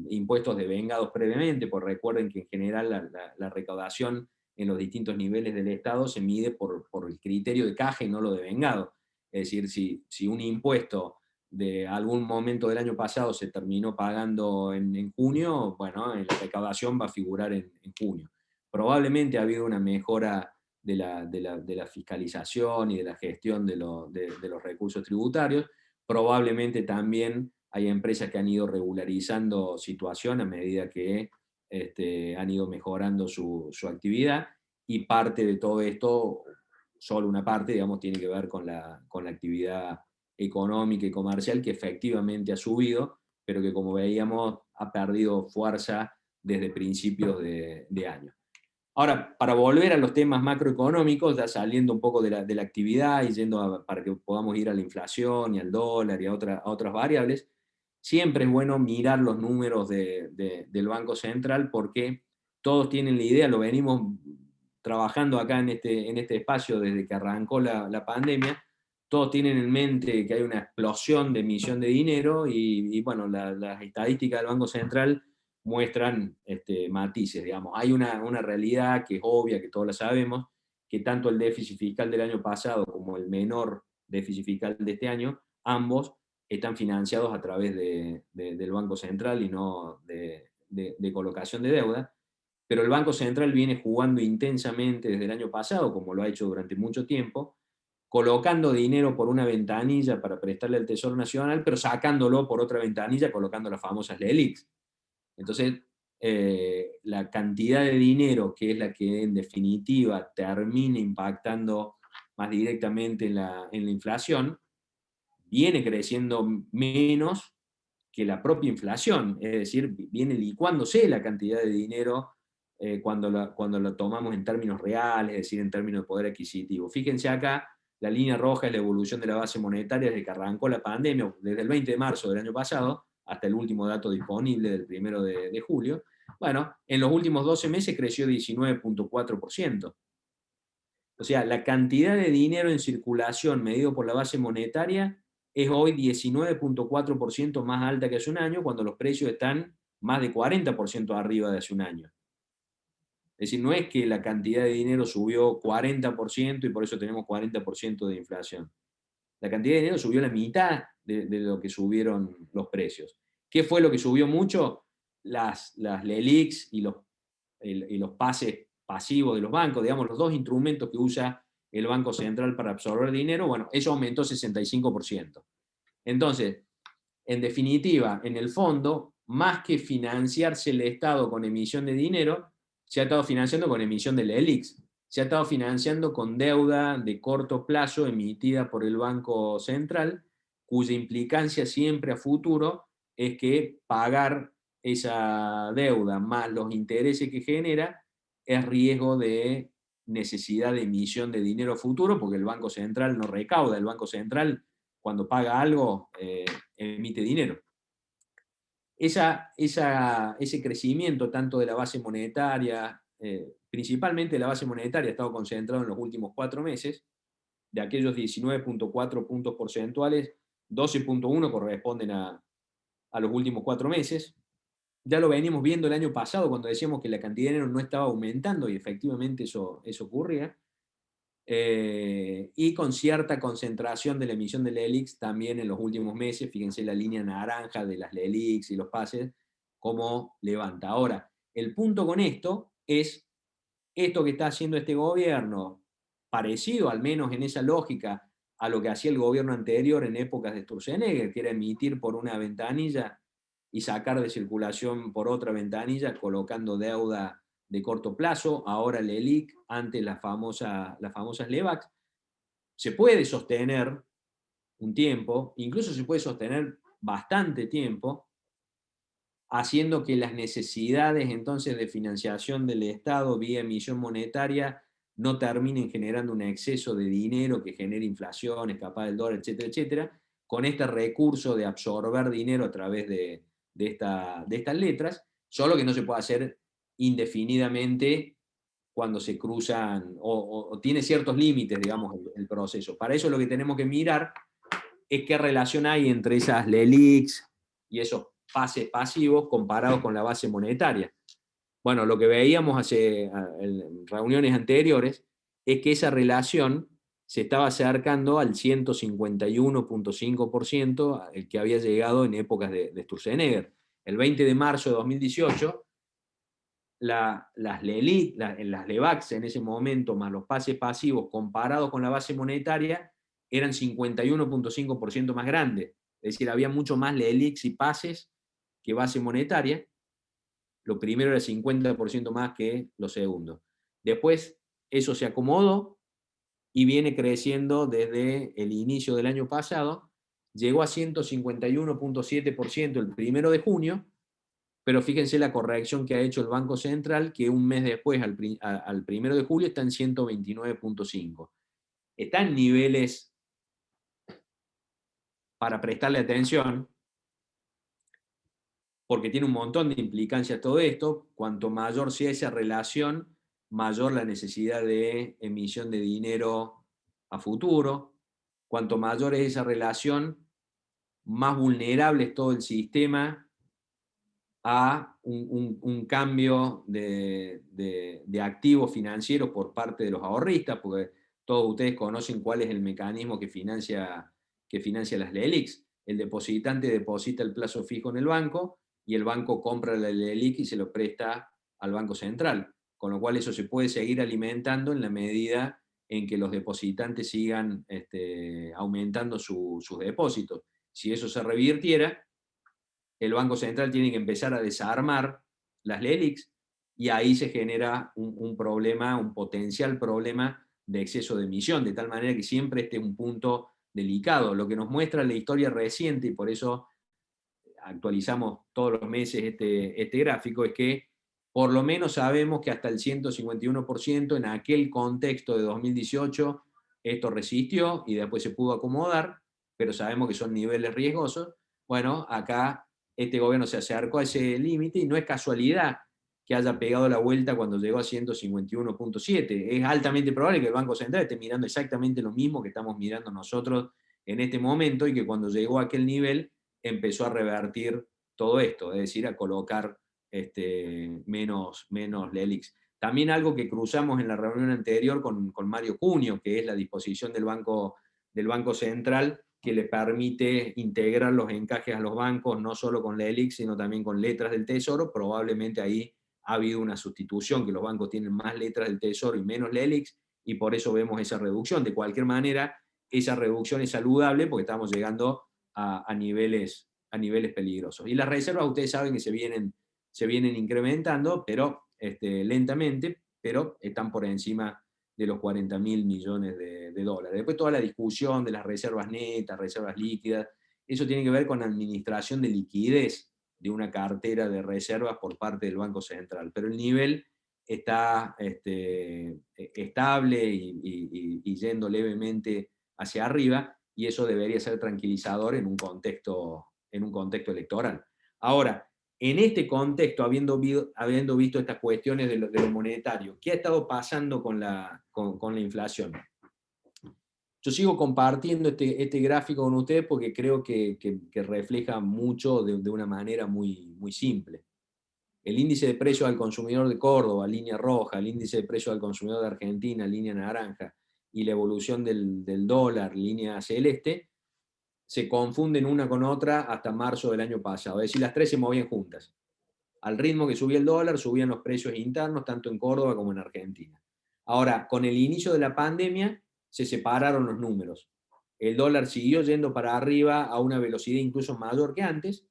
impuestos devengados previamente, porque recuerden que en general la recaudación en los distintos niveles del Estado se mide por el criterio de caja y no lo de vengado. Es decir, si un impuesto de algún momento del año pasado se terminó pagando en junio, bueno, la recaudación va a figurar en junio. Probablemente ha habido una mejora de la fiscalización y de la gestión de los recursos tributarios. Probablemente también hay empresas que han ido regularizando situación a medida que han ido mejorando su actividad, y parte de todo esto, solo una parte, digamos, tiene que ver con la actividad económica y comercial, que efectivamente ha subido, pero que, como veíamos, ha perdido fuerza desde principios de año. Ahora, para volver a los temas macroeconómicos, ya saliendo un poco de la actividad y yendo para que podamos ir a la inflación y al dólar y a otras variables, siempre es bueno mirar los números del Banco Central, porque todos tienen la idea, lo venimos trabajando acá en este espacio desde que arrancó la pandemia, todos tienen en mente que hay una explosión de emisión de dinero y bueno, las estadísticas del Banco Central muestran matices, digamos. Hay una realidad que es obvia, que todos la sabemos, que tanto el déficit fiscal del año pasado como el menor déficit fiscal de este año, ambos están financiados a través del Banco Central y no de colocación de deuda, pero el Banco Central viene jugando intensamente desde el año pasado, como lo ha hecho durante mucho tiempo, colocando dinero por una ventanilla para prestarle al Tesoro Nacional, pero sacándolo por otra ventanilla, colocando las famosas LELIQs. Entonces, la cantidad de dinero, que es la que en definitiva termina impactando más directamente en la inflación, viene creciendo menos que la propia inflación, es decir, viene licuándose la cantidad de dinero cuando lo tomamos en términos reales, es decir, en términos de poder adquisitivo. Fíjense acá, la línea roja es la evolución de la base monetaria desde que arrancó la pandemia, desde el 20 de marzo del año pasado, hasta el último dato disponible del 1 de julio. Bueno, en los últimos 12 meses creció 19.4%. O sea, la cantidad de dinero en circulación medido por la base monetaria es hoy 19.4% más alta que hace un año, cuando los precios están más de 40% arriba de hace un año. Es decir, no es que la cantidad de dinero subió 40% y por eso tenemos 40% de inflación. La cantidad de dinero subió la mitad de lo que subieron los precios. ¿Qué fue lo que subió mucho? Las LELIQs y los pases pasivos de los bancos, digamos, los dos instrumentos que usa el Banco Central para absorber dinero, bueno, eso aumentó 65%. Entonces, en definitiva, en el fondo, más que financiarse el Estado con emisión de dinero, se ha estado financiando con emisión de LELIQs, se ha estado financiando con deuda de corto plazo emitida por el Banco Central, cuya implicancia siempre a futuro es que pagar esa deuda más los intereses que genera es riesgo de necesidad de emisión de dinero futuro, porque el Banco Central no recauda, el Banco Central cuando paga algo emite dinero. Ese crecimiento tanto de la base monetaria, principalmente la base monetaria, ha estado concentrado en los últimos 4 meses. De aquellos 19.4 puntos porcentuales, 12.1 corresponden a los últimos 4 meses. Ya lo veníamos viendo el año pasado cuando decíamos que la cantidad de dinero no estaba aumentando, y efectivamente eso ocurría. Y con cierta concentración de la emisión de LELIQs también en los últimos meses. Fíjense la línea naranja de las LELIQs y los pases, cómo levanta. Ahora, el punto con esto es esto que está haciendo este gobierno, parecido al menos en esa lógica a lo que hacía el gobierno anterior en épocas de Sturzenegger, que era emitir por una ventanilla y sacar de circulación por otra ventanilla, colocando deuda de corto plazo, ahora LELIQ, antes las famosas LEVAX. Se puede sostener un tiempo, incluso se puede sostener bastante tiempo, haciendo que las necesidades entonces de financiación del Estado vía emisión monetaria no terminen generando un exceso de dinero que genere inflación, escapada del dólar, etcétera, etcétera, con este recurso de absorber dinero a través de estas letras, solo que no se puede hacer indefinidamente cuando se cruzan, o tiene ciertos límites, digamos, el proceso. Para eso lo que tenemos que mirar es qué relación hay entre esas LELIQs y esos pases pasivos comparados con la base monetaria. Bueno, lo que veíamos en reuniones anteriores es que esa relación se estaba acercando al 151,5%, el que había llegado en épocas de Sturzenegger. El 20 de marzo de 2018, las LEVAX en ese momento, más los pases pasivos comparados con la base monetaria, eran 51,5% más grandes. Es decir, había mucho más LELIX y pases que base monetaria. Lo primero era 50% más que lo segundo. Después eso se acomodó y viene creciendo desde el inicio del año pasado. Llegó a 151,7% el 1 de junio, pero fíjense la corrección que ha hecho el Banco Central, que un mes después, al 1 de julio, está en 129,5%. Está en niveles para prestarle atención, porque tiene un montón de implicancias todo esto. Cuanto mayor sea esa relación, mayor la necesidad de emisión de dinero a futuro. Cuanto mayor es esa relación, más vulnerable es todo el sistema a un cambio de activos financieros por parte de los ahorristas, porque todos ustedes conocen cuál es el mecanismo que financia las LELIX. El depositante deposita el plazo fijo en el banco y el banco compra la LELIX y se lo presta al Banco Central, con lo cual eso se puede seguir alimentando en la medida en que los depositantes sigan aumentando sus depósitos. Si eso se revirtiera, el Banco Central tiene que empezar a desarmar las LELIX y ahí se genera un problema, un potencial problema de exceso de emisión, de tal manera que siempre este es un punto delicado. Lo que nos muestra la historia reciente, y por eso actualizamos todos los meses este gráfico, es que por lo menos sabemos que hasta el 151% en aquel contexto de 2018 esto resistió y después se pudo acomodar, pero sabemos que son niveles riesgosos. Bueno, acá este gobierno se acercó a ese límite y no es casualidad que haya pegado la vuelta cuando llegó a 151,7. Es altamente probable que el Banco Central esté mirando exactamente lo mismo que estamos mirando nosotros en este momento y que cuando llegó a aquel nivel empezó a revertir todo esto, es decir, a colocar menos LELIX. También algo que cruzamos en la reunión anterior con Mario Cunio, que es la disposición del Banco Central, que le permite integrar los encajes a los bancos, no solo con LELIX, sino también con letras del Tesoro. Probablemente ahí ha habido una sustitución, que los bancos tienen más letras del Tesoro y menos LELIX, y por eso vemos esa reducción. De cualquier manera, esa reducción es saludable porque estamos llegando a niveles peligrosos. Y las reservas, ustedes saben que se vienen incrementando, pero lentamente, pero están por encima de los 40.000 millones de dólares. Después toda la discusión de las reservas netas, reservas líquidas, eso tiene que ver con la administración de liquidez de una cartera de reservas por parte del Banco Central, pero el nivel está estable y yendo levemente hacia arriba, y eso debería ser tranquilizador en un contexto electoral. Ahora, en este contexto, habiendo visto estas cuestiones de lo monetario, ¿qué ha estado pasando con la inflación? Yo sigo compartiendo este gráfico con ustedes porque creo que refleja mucho de una manera muy, muy simple. El índice de precios al consumidor de Córdoba, línea roja, el índice de precios al consumidor de Argentina, línea naranja, y la evolución del dólar, línea celeste, se confunden una con otra hasta marzo del año pasado. Es decir, las tres se movían juntas. Al ritmo que subía el dólar, subían los precios internos, tanto en Córdoba como en Argentina. Ahora, con el inicio de la pandemia, se separaron los números. El dólar siguió yendo para arriba a una velocidad incluso mayor que antes,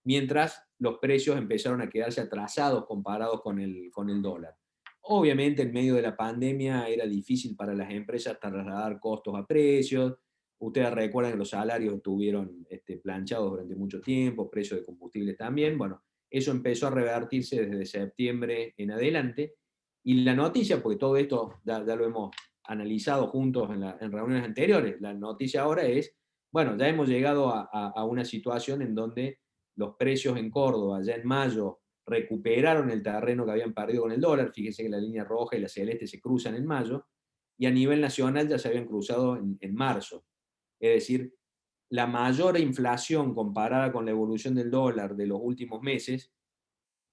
mientras los precios empezaron a quedarse atrasados comparados con el dólar. Obviamente, en medio de la pandemia era difícil para las empresas trasladar costos a precios. Ustedes recuerdan que los salarios estuvieron planchados durante mucho tiempo, precios de combustibles también. Bueno, eso empezó a revertirse desde septiembre en adelante. Y la noticia, porque todo esto ya lo hemos analizado juntos en reuniones anteriores, la noticia ahora es, bueno, ya hemos llegado a una situación en donde los precios en Córdoba ya en mayo recuperaron el terreno que habían perdido con el dólar. Fíjense que la línea roja y la celeste se cruzan en mayo, y a nivel nacional ya se habían cruzado en marzo. Es decir, la mayor inflación comparada con la evolución del dólar de los últimos meses,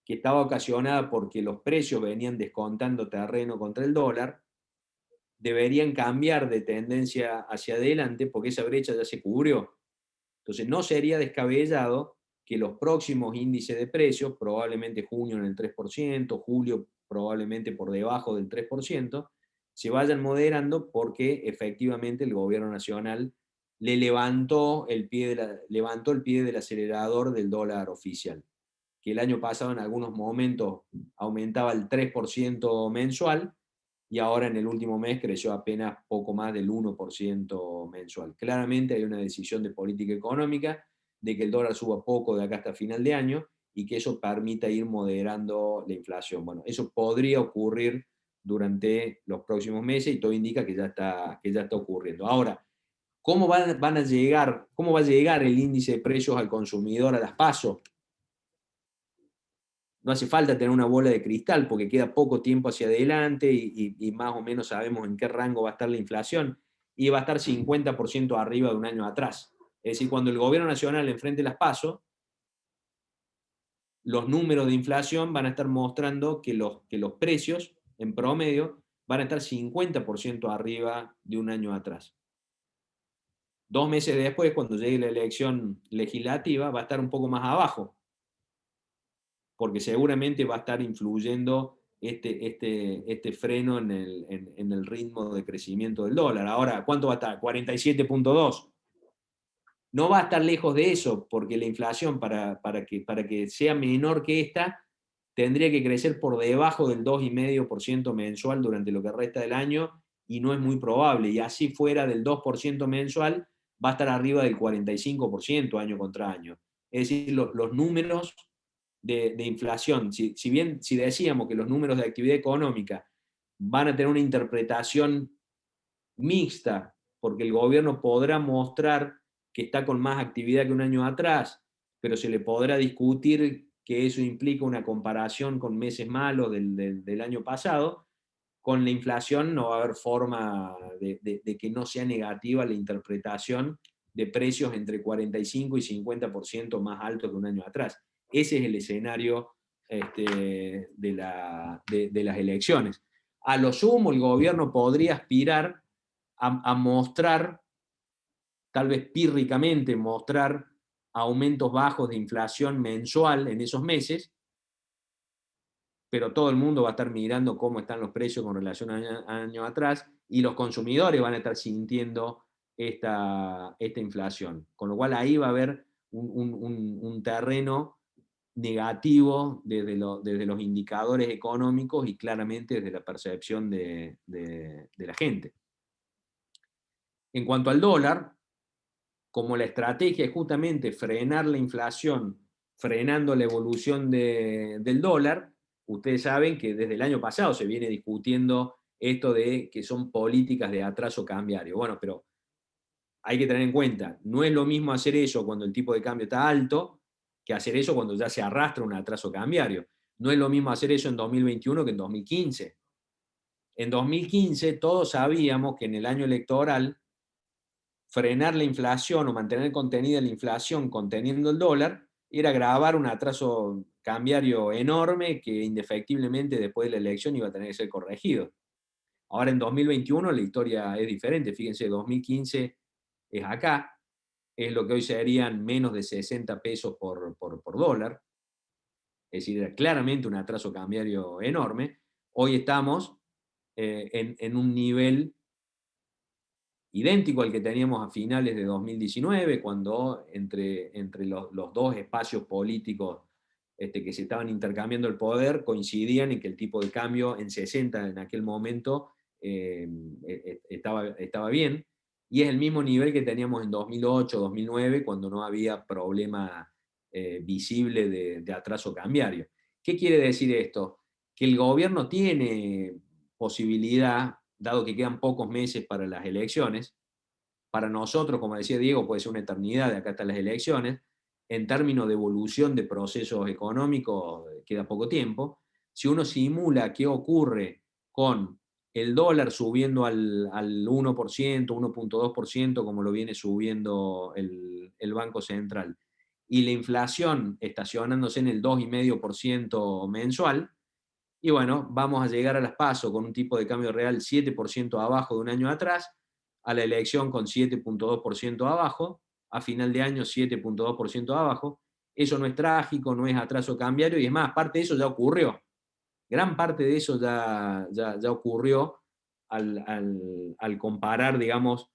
que estaba ocasionada porque los precios venían descontando terreno contra el dólar, deberían cambiar de tendencia hacia adelante porque esa brecha ya se cubrió. Entonces no sería descabellado que los próximos índices de precios, probablemente junio en el 3%, julio probablemente por debajo del 3%, se vayan moderando porque efectivamente el gobierno nacional le levantó el pie del acelerador del dólar oficial, que el año pasado en algunos momentos aumentaba el 3% mensual, y ahora en el último mes creció apenas poco más del 1% mensual. Claramente hay una decisión de política económica de que el dólar suba poco de acá hasta final de año y que eso permita ir moderando la inflación. Bueno, eso podría ocurrir durante los próximos meses y todo indica que ya está ocurriendo. Ahora, ¿cómo va a llegar el índice de precios al consumidor a las PASO? No hace falta tener una bola de cristal porque queda poco tiempo hacia adelante y más o menos sabemos en qué rango va a estar la inflación y va a estar 50% arriba de un año atrás. Es decir, cuando el gobierno nacional enfrente las PASO, los números de inflación van a estar mostrando que los precios en promedio van a estar 50% arriba de un año atrás. 2 meses después, cuando llegue la elección legislativa, va a estar un poco más abajo, porque seguramente va a estar influyendo este freno en el ritmo de crecimiento del dólar. Ahora, ¿cuánto va a estar? 47.2. No va a estar lejos de eso, porque la inflación, para que sea menor que esta, tendría que crecer por debajo del 2,5% mensual durante lo que resta del año, y no es muy probable. Y así fuera del 2% mensual, va a estar arriba del 45% año contra año. Es decir, los números de inflación, si decíamos que los números de actividad económica van a tener una interpretación mixta, porque el gobierno podrá mostrar que está con más actividad que un año atrás, pero se le podrá discutir que eso implica una comparación con meses malos del año pasado. Con la inflación no va a haber forma de que no sea negativa la interpretación de precios entre 45 y 50% más altos que un año atrás. Ese es el escenario de las elecciones. A lo sumo, el gobierno podría aspirar a mostrar, tal vez pírricamente, mostrar aumentos bajos de inflación mensual en esos meses, pero todo el mundo va a estar mirando cómo están los precios con relación a años atrás, y los consumidores van a estar sintiendo esta inflación. Con lo cual ahí va a haber un terreno negativo desde los indicadores económicos y claramente desde la percepción de la gente. En cuanto al dólar, como la estrategia es justamente frenar la inflación, frenando la evolución del dólar, ustedes saben que desde el año pasado se viene discutiendo esto de que son políticas de atraso cambiario. Bueno, pero hay que tener en cuenta, no es lo mismo hacer eso cuando el tipo de cambio está alto que hacer eso cuando ya se arrastra un atraso cambiario. No es lo mismo hacer eso en 2021 que en 2015. En 2015 todos sabíamos que en el año electoral frenar la inflación o mantener contenida la inflación conteniendo el dólar era agravar un atraso cambiario enorme que indefectiblemente después de la elección iba a tener que ser corregido. Ahora en 2021 la historia es diferente. Fíjense, 2015 es acá, es lo que hoy serían menos de 60 pesos por dólar. Es decir, era claramente un atraso cambiario enorme. Hoy estamos en un nivel idéntico al que teníamos a finales de 2019, cuando entre los dos espacios políticos que se estaban intercambiando el poder coincidían en que el tipo de cambio en 60 en aquel momento estaba bien, y es el mismo nivel que teníamos en 2008, 2009, cuando no había problema visible de atraso cambiario. ¿Qué quiere decir esto? Que el gobierno tiene posibilidad, dado que quedan pocos meses para las elecciones. Para nosotros, como decía Diego, puede ser una eternidad de acá hasta las elecciones. En términos de evolución de procesos económicos, queda poco tiempo. Si uno simula qué ocurre con el dólar subiendo al 1%, 1.2%, como lo viene subiendo el Banco Central, y la inflación estacionándose en el 2,5% mensual, y bueno, vamos a llegar a las PASO con un tipo de cambio real 7% abajo de un año atrás, a la elección con 7,2% abajo, a final de año 7,2% abajo. Eso no es trágico, no es atraso cambiario, y es más, parte de eso ya ocurrió. Gran parte de eso ya ocurrió al comparar, digamos,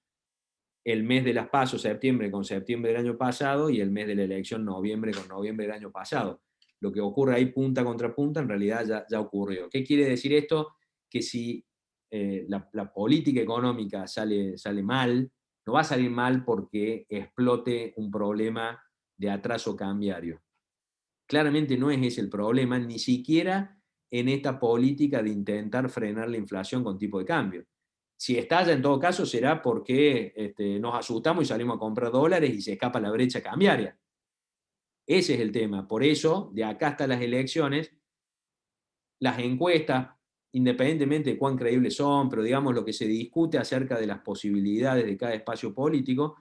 el mes de las PASO, septiembre, con septiembre del año pasado, y el mes de la elección, noviembre, con noviembre del año pasado. Lo que ocurre ahí punta contra punta, en realidad ya ocurrió. ¿Qué quiere decir esto? Que si la política económica sale mal, no va a salir mal porque explote un problema de atraso cambiario. Claramente no es ese el problema, ni siquiera en esta política de intentar frenar la inflación con tipo de cambio. Si estalla, en todo caso, será porque nos asustamos y salimos a comprar dólares y se escapa la brecha cambiaria. Ese es el tema. Por eso, de acá hasta las elecciones, las encuestas, independientemente de cuán creíbles son, pero digamos lo que se discute acerca de las posibilidades de cada espacio político,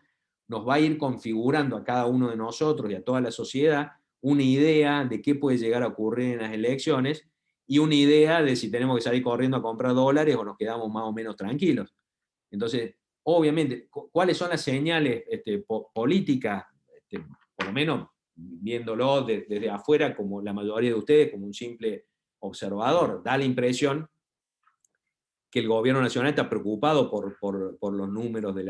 nos va a ir configurando a cada uno de nosotros y a toda la sociedad una idea de qué puede llegar a ocurrir en las elecciones y una idea de si tenemos que salir corriendo a comprar dólares o nos quedamos más o menos tranquilos. Entonces, obviamente, ¿cuáles son las señales políticas? Por lo menos viéndolo desde afuera, como la mayoría de ustedes, como un simple observador, da la impresión que el gobierno nacional está preocupado por los números de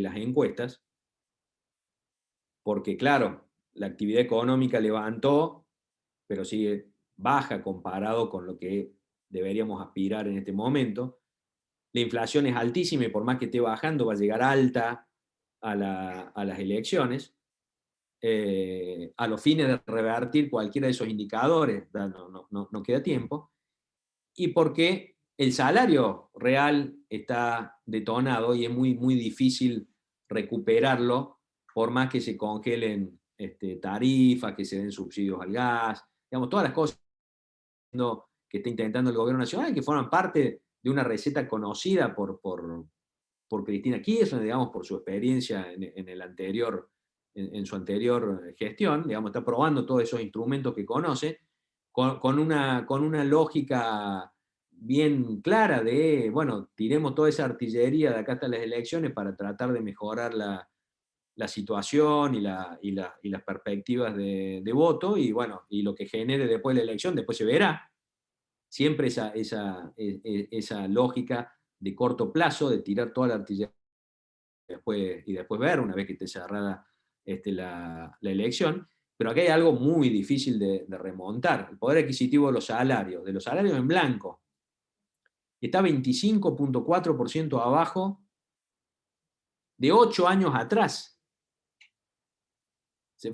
las encuestas, porque claro, la actividad económica levantó, pero sigue baja comparado con lo que deberíamos aspirar en este momento. La inflación es altísima y por más que esté bajando va a llegar alta a las elecciones. A los fines de revertir cualquiera de esos indicadores, no queda tiempo. Y porque el salario real está detonado y es muy, muy difícil recuperarlo, por más que se congelen tarifas, que se den subsidios al gas, digamos, todas las cosas que está intentando el gobierno nacional, que forman parte de una receta conocida por Cristina Kirchner, digamos, por su experiencia en su anterior gestión, digamos, está probando todos esos instrumentos que conoce, con una lógica bien clara de, bueno, tiremos toda esa artillería de acá hasta las elecciones para tratar de mejorar la situación y las perspectivas de voto, y bueno, y lo que genere después de la elección, después se verá. Siempre esa lógica de corto plazo, de tirar toda la artillería y después ver, una vez que esté cerrada la elección. Pero aquí hay algo muy difícil de remontar. El poder adquisitivo de los salarios en blanco, está 25,4% abajo de 8 años atrás.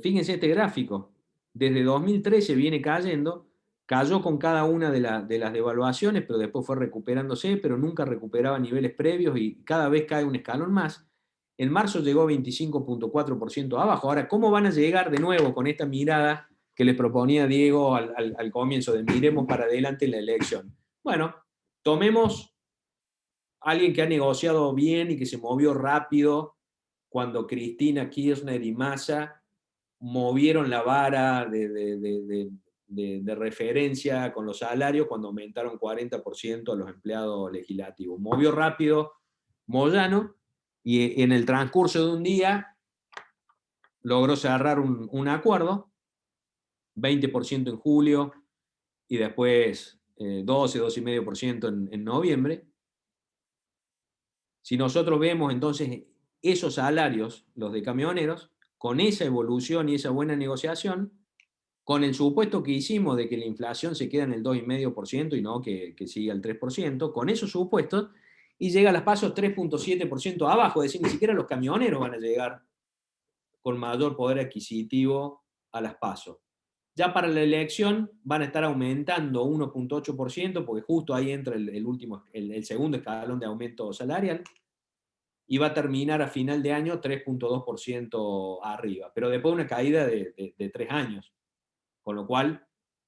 Fíjense este gráfico. Desde 2013 viene cayendo, cayó con cada una de las devaluaciones, pero después fue recuperándose, pero nunca recuperaba niveles previos y cada vez cae un escalón más. En marzo llegó a 25,4% abajo. Ahora, ¿cómo van a llegar de nuevo con esta mirada que les proponía Diego al comienzo de miremos para adelante en la elección? Bueno, tomemos a alguien que ha negociado bien y que se movió rápido cuando Cristina Kirchner y Massa movieron la vara de referencia con los salarios cuando aumentaron 40% a los empleados legislativos. Movió rápido Moyano y en el transcurso de un día logró cerrar un acuerdo, 20% en julio y después 12,5% en noviembre. Si nosotros vemos entonces esos salarios, los de camioneros, con esa evolución y esa buena negociación, con el supuesto que hicimos de que la inflación se queda en el 2,5% y no que siga el 3%, con esos supuestos, y llega a las PASO 3,7% abajo, es decir, ni siquiera los camioneros van a llegar con mayor poder adquisitivo a las PASO. Ya para la elección van a estar aumentando 1,8%, porque justo ahí entra el segundo escalón de aumento salarial, y va a terminar a final de año 3,2% arriba, pero después de una caída de 3 años. Con lo cual,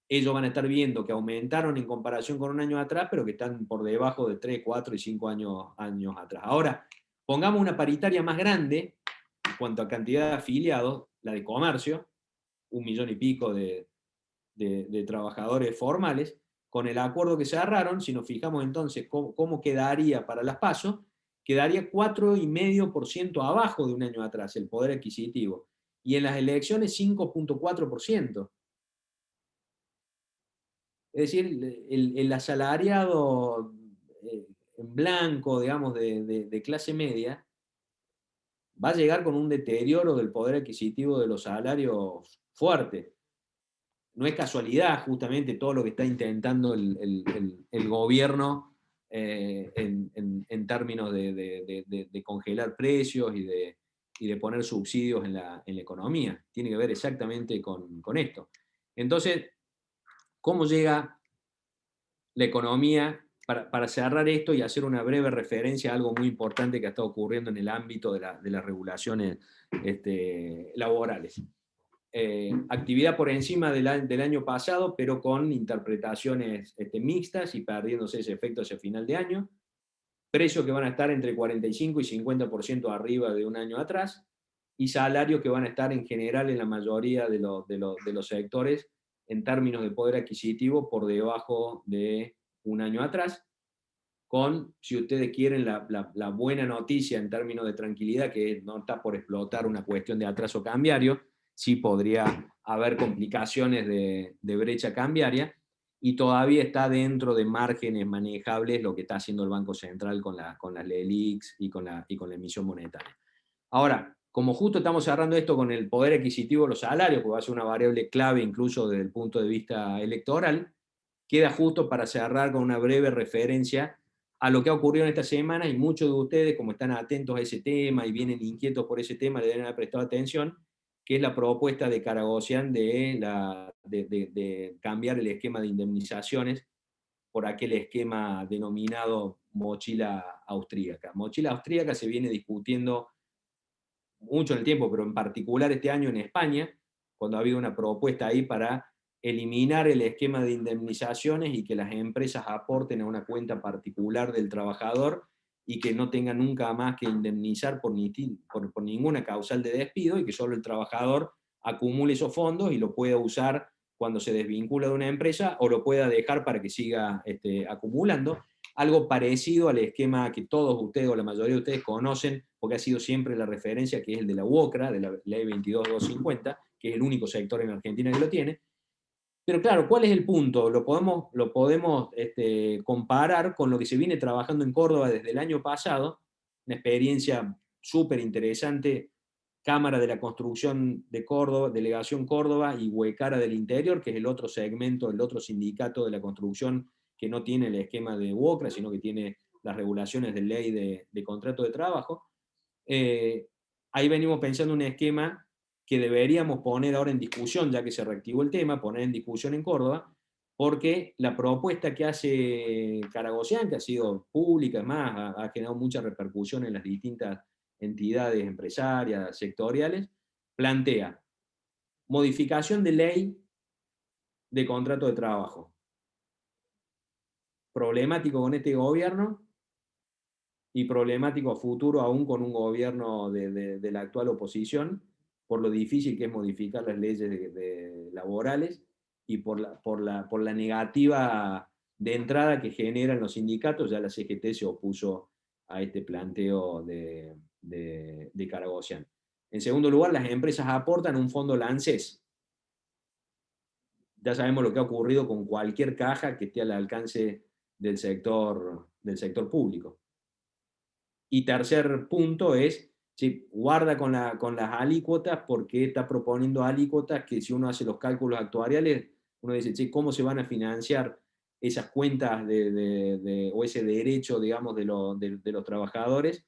ellos van a estar viendo que aumentaron en comparación con un año atrás, pero que están por debajo de 3, 4 y 5 años atrás. Ahora, pongamos una paritaria más grande en cuanto a cantidad de afiliados, la de comercio, 1 millón y pico de trabajadores formales. Con el acuerdo que cerraron, si nos fijamos entonces cómo quedaría para las PASO, quedaría 4,5% abajo de un año atrás el poder adquisitivo. Y en las elecciones 5,4%. Es decir, el asalariado en blanco, digamos, de clase media, va a llegar con un deterioro del poder adquisitivo de los salarios fuerte. No es casualidad justamente todo lo que está intentando el gobierno en términos de congelar precios y de poner subsidios en la economía. Tiene que ver exactamente con esto. Entonces, ¿cómo llega la economía? Para cerrar esto y hacer una breve referencia a algo muy importante que ha estado ocurriendo en el ámbito de las regulaciones laborales. Actividad por encima del año pasado, pero con interpretaciones mixtas y perdiéndose ese efecto hacia final de año. Precios que van a estar entre 45 y 50% arriba de un año atrás, y salarios que van a estar en general en la mayoría de los sectores en términos de poder adquisitivo por debajo de un año atrás, con, si ustedes quieren, la buena noticia en términos de tranquilidad, que no está por explotar una cuestión de atraso cambiario, sí podría haber complicaciones de brecha cambiaria, y todavía está dentro de márgenes manejables lo que está haciendo el Banco Central con las LELIQs y con la emisión monetaria. Ahora, como justo estamos cerrando esto con el poder adquisitivo de los salarios, porque va a ser una variable clave incluso desde el punto de vista electoral, queda justo para cerrar con una breve referencia a lo que ha ocurrido en esta semana, y muchos de ustedes, como están atentos a ese tema y vienen inquietos por ese tema, le deben haber prestado atención, que es la propuesta de Karagossian de cambiar el esquema de indemnizaciones por aquel esquema denominado mochila austríaca. Mochila austríaca se viene discutiendo mucho en el tiempo, pero en particular este año en España, cuando ha habido una propuesta ahí para eliminar el esquema de indemnizaciones y que las empresas aporten a una cuenta particular del trabajador y que no tenga nunca más que indemnizar por ninguna causal de despido, y que solo el trabajador acumule esos fondos y lo pueda usar cuando se desvincula de una empresa, o lo pueda dejar para que siga acumulando. Algo parecido al esquema que todos ustedes, o la mayoría de ustedes, conocen, porque ha sido siempre la referencia, que es el de la UOCRA, de la Ley 22.250, que es el único sector en Argentina que lo tiene. Pero claro, ¿cuál es el punto? Lo podemos comparar con lo que se viene trabajando en Córdoba desde el año pasado, una experiencia súper interesante, Cámara de la Construcción de Córdoba, Delegación Córdoba, y Huecara del Interior, que es el otro segmento, el otro sindicato de la construcción que no tiene el esquema de UOCRA, sino que tiene las regulaciones de ley de contrato de trabajo. Ahí venimos pensando un esquema que deberíamos poner ahora en discusión, ya que se reactivó el tema, poner en discusión en Córdoba, porque la propuesta que hace Karagossian, que ha sido pública, además, ha generado mucha repercusión en las distintas entidades empresarias, sectoriales, plantea modificación de ley de contrato de trabajo. Problemático con este gobierno, y problemático a futuro aún con un gobierno de la actual oposición, por lo difícil que es modificar las leyes laborales, y por la negativa de entrada que generan los sindicatos. Ya la CGT se opuso a este planteo de Karagossian. En segundo lugar, las empresas aportan un fondo ANSES. Ya sabemos lo que ha ocurrido con cualquier caja que esté al alcance del sector público. Y tercer punto es, sí, guarda con las alícuotas, porque está proponiendo alícuotas que, si uno hace los cálculos actuariales, uno dice, sí, ¿cómo se van a financiar esas cuentas o ese derecho, digamos, de los trabajadores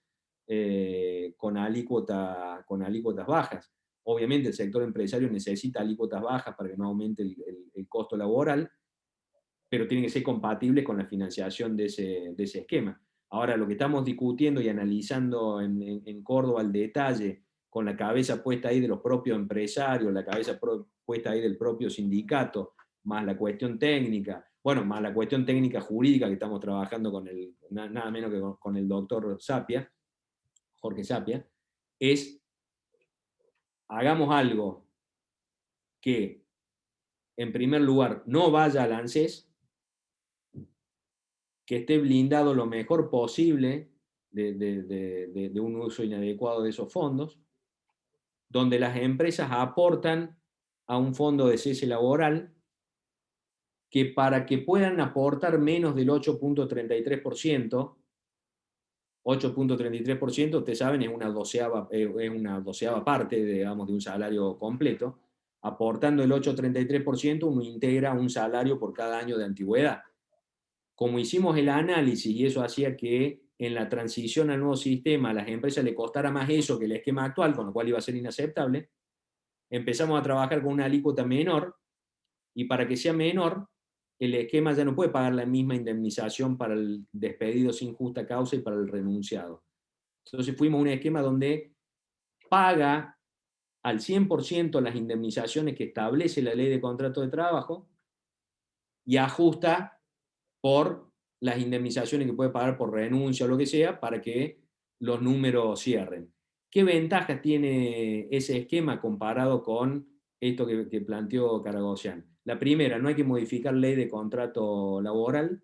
con alícuotas bajas? Obviamente el sector empresario necesita alícuotas bajas para que no aumente el costo laboral, pero tiene que ser compatible con la financiación de ese esquema. Ahora, lo que estamos discutiendo y analizando en Córdoba al detalle, con la cabeza puesta ahí de los propios empresarios, la cabeza puesta ahí del propio sindicato, más la cuestión técnica, bueno, más la cuestión técnica jurídica que estamos trabajando con nada menos que con el doctor Sapia, Jorge Sapia, es: hagamos algo que, en primer lugar, no vaya al ANSES, que esté blindado lo mejor posible de un uso inadecuado de esos fondos, donde las empresas aportan a un fondo de cese laboral que, para que puedan aportar menos del 8.33%, 8.33%, ustedes saben, es una doceava parte, digamos, de un salario completo. Aportando el 8.33%, uno integra un salario por cada año de antigüedad. Como hicimos el análisis, y eso hacía que en la transición al nuevo sistema a las empresas le costara más eso que el esquema actual, con lo cual iba a ser inaceptable, empezamos a trabajar con una alícuota menor, y para que sea menor, el esquema ya no puede pagar la misma indemnización para el despedido sin justa causa y para el renunciado. Entonces fuimos a un esquema donde paga al 100% las indemnizaciones que establece la ley de contrato de trabajo y ajusta por las indemnizaciones que puede pagar por renuncia o lo que sea para que los números cierren. ¿Qué ventajas tiene ese esquema comparado con esto que planteó Karagossian? La primera, no hay que modificar ley de contrato laboral,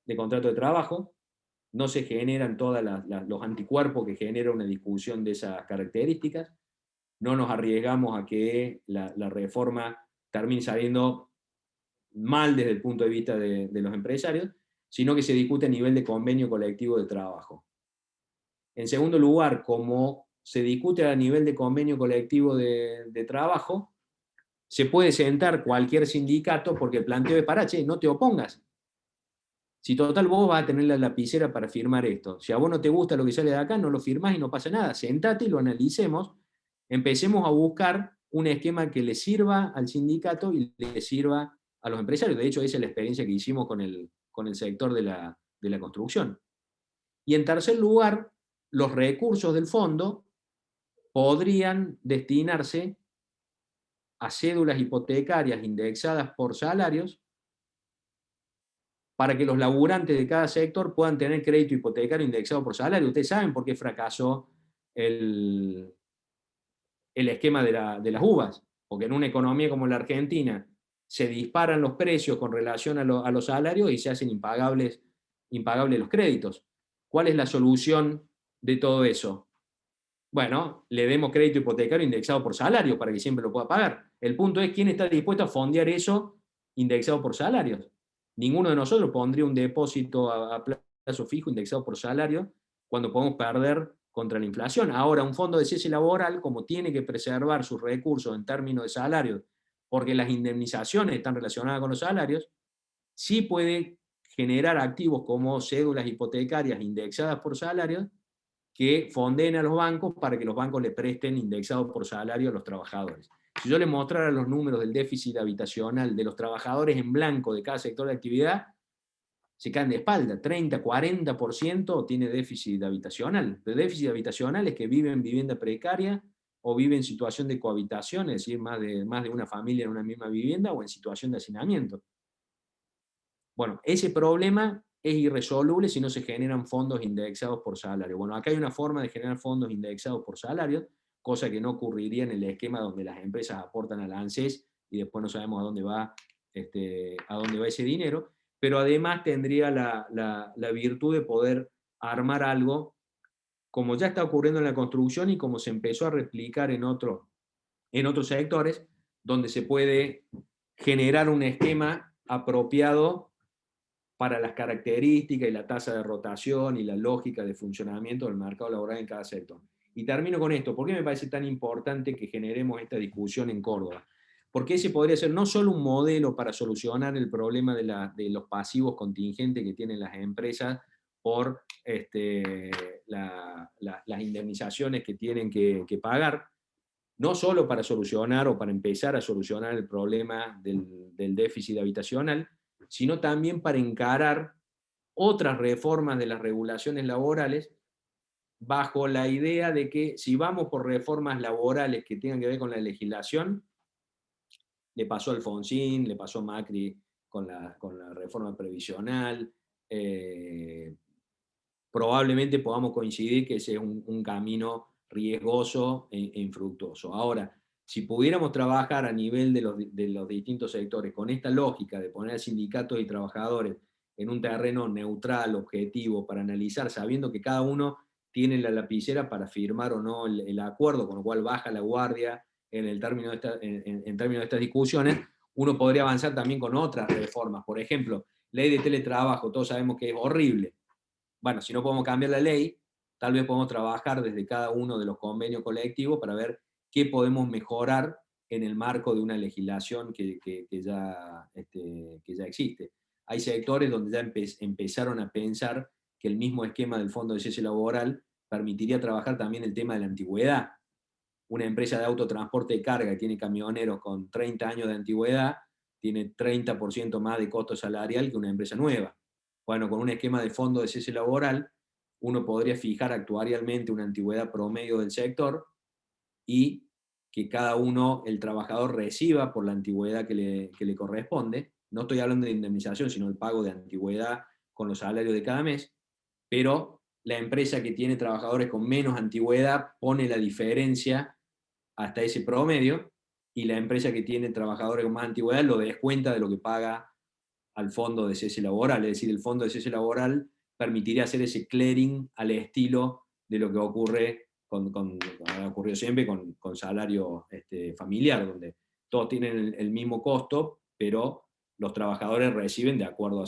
de contrato de trabajo, no se generan todos los anticuerpos que genera una discusión de esas características, no nos arriesgamos a que la reforma termine saliendo mal desde el punto de vista de los empresarios, sino que se discute a nivel de convenio colectivo de trabajo. En segundo lugar, como se discute a nivel de convenio colectivo de trabajo, se puede sentar cualquier sindicato porque el planteo es para, che, no te opongas. Si total vos vas a tener la lapicera para firmar esto. Si a vos no te gusta lo que sale de acá, no lo firmás y no pasa nada. Sentate y lo analicemos. Empecemos a buscar un esquema que le sirva al sindicato y le sirva a los empresarios. De hecho, esa es la experiencia que hicimos con el sector de la construcción. Y en tercer lugar, los recursos del fondo podrían destinarse a cédulas hipotecarias indexadas por salarios para que los laburantes de cada sector puedan tener crédito hipotecario indexado por salario. Ustedes saben por qué fracasó el esquema de las uvas, porque en una economía como la Argentina se disparan los precios con relación a los salarios y se hacen impagables los créditos. ¿Cuál es la solución de todo eso? Bueno, le demos crédito hipotecario indexado por salario para que siempre lo pueda pagar. El punto es quién está dispuesto a fondear eso indexado por salarios. Ninguno de nosotros pondría un depósito a plazo fijo indexado por salario cuando podemos perder contra la inflación. Ahora, un fondo de cese laboral, como tiene que preservar sus recursos en términos de salarios, porque las indemnizaciones están relacionadas con los salarios, sí puede generar activos como cédulas hipotecarias indexadas por salarios que fonden a los bancos para que los bancos le presten indexado por salario a los trabajadores. Si yo les mostrara los números del déficit habitacional de los trabajadores en blanco de cada sector de actividad, se caen de espalda. 30, 40% tiene déficit habitacional. Pero déficit habitacional es que viven en vivienda precaria o viven en situación de cohabitación, es decir, más de una familia en una misma vivienda o en situación de hacinamiento. Bueno, ese problema es irresoluble si no se generan fondos indexados por salario. Bueno, acá hay una forma de generar fondos indexados por salario, cosa que no ocurriría en el esquema donde las empresas aportan al ANSES y después no sabemos a dónde va ese dinero, pero además tendría la virtud de poder armar algo como ya está ocurriendo en la construcción y como se empezó a replicar en otros sectores, donde se puede generar un esquema apropiado para las características y la tasa de rotación y la lógica de funcionamiento del mercado laboral en cada sector. Y termino con esto. ¿Por qué me parece tan importante que generemos esta discusión en Córdoba? Porque ese podría ser no solo un modelo para solucionar el problema de los pasivos contingentes que tienen las empresas por las indemnizaciones que tienen que pagar, no solo para solucionar o para empezar a solucionar el problema del déficit habitacional, sino también para encarar otras reformas de las regulaciones laborales bajo la idea de que si vamos por reformas laborales que tengan que ver con la legislación, le pasó a Alfonsín, le pasó a Macri con la reforma previsional, probablemente podamos coincidir que ese es un camino riesgoso e infructuoso. Ahora, si pudiéramos trabajar a nivel de los distintos sectores con esta lógica de poner a sindicatos y trabajadores en un terreno neutral, objetivo, para analizar, sabiendo que cada uno tiene la lapicera para firmar o no el acuerdo, con lo cual baja la guardia en términos de estas discusiones, uno podría avanzar también con otras reformas. Por ejemplo, ley de teletrabajo, todos sabemos que es horrible. Bueno, si no podemos cambiar la ley, tal vez podemos trabajar desde cada uno de los convenios colectivos para ver qué podemos mejorar en el marco de una legislación que ya existe. Hay sectores donde ya empezaron a pensar que el mismo esquema del Fondo de Cese Laboral permitiría trabajar también el tema de la antigüedad. Una empresa de autotransporte de carga que tiene camioneros con 30 años de antigüedad tiene 30% más de costo salarial que una empresa nueva. Bueno, con un esquema de fondo de cese laboral, uno podría fijar actuarialmente una antigüedad promedio del sector y que cada uno, el trabajador, reciba por la antigüedad que le corresponde. No estoy hablando de indemnización, sino el pago de antigüedad con los salarios de cada mes, pero la empresa que tiene trabajadores con menos antigüedad pone la diferencia hasta ese promedio, y la empresa que tiene trabajadores con más antigüedad lo descuenta de lo que paga al fondo de cese laboral. Es decir, el fondo de cese laboral permitiría hacer ese clearing al estilo de lo que ocurre ha ocurrido siempre con salario familiar, donde todos tienen el mismo costo, pero los trabajadores reciben de acuerdo a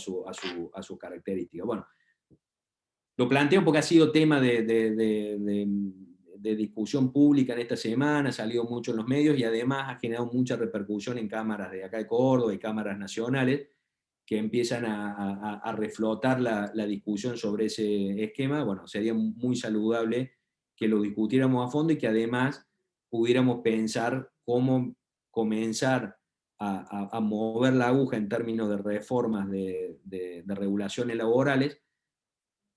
sus características. Bueno, lo planteo porque ha sido tema de discusión pública en esta semana, ha salido mucho en los medios y además ha generado mucha repercusión en cámaras de acá de Córdoba y cámaras nacionales que empiezan a reflotar la discusión sobre ese esquema. Bueno, sería muy saludable que lo discutiéramos a fondo y que además pudiéramos pensar cómo comenzar a mover la aguja en términos de reformas de regulaciones laborales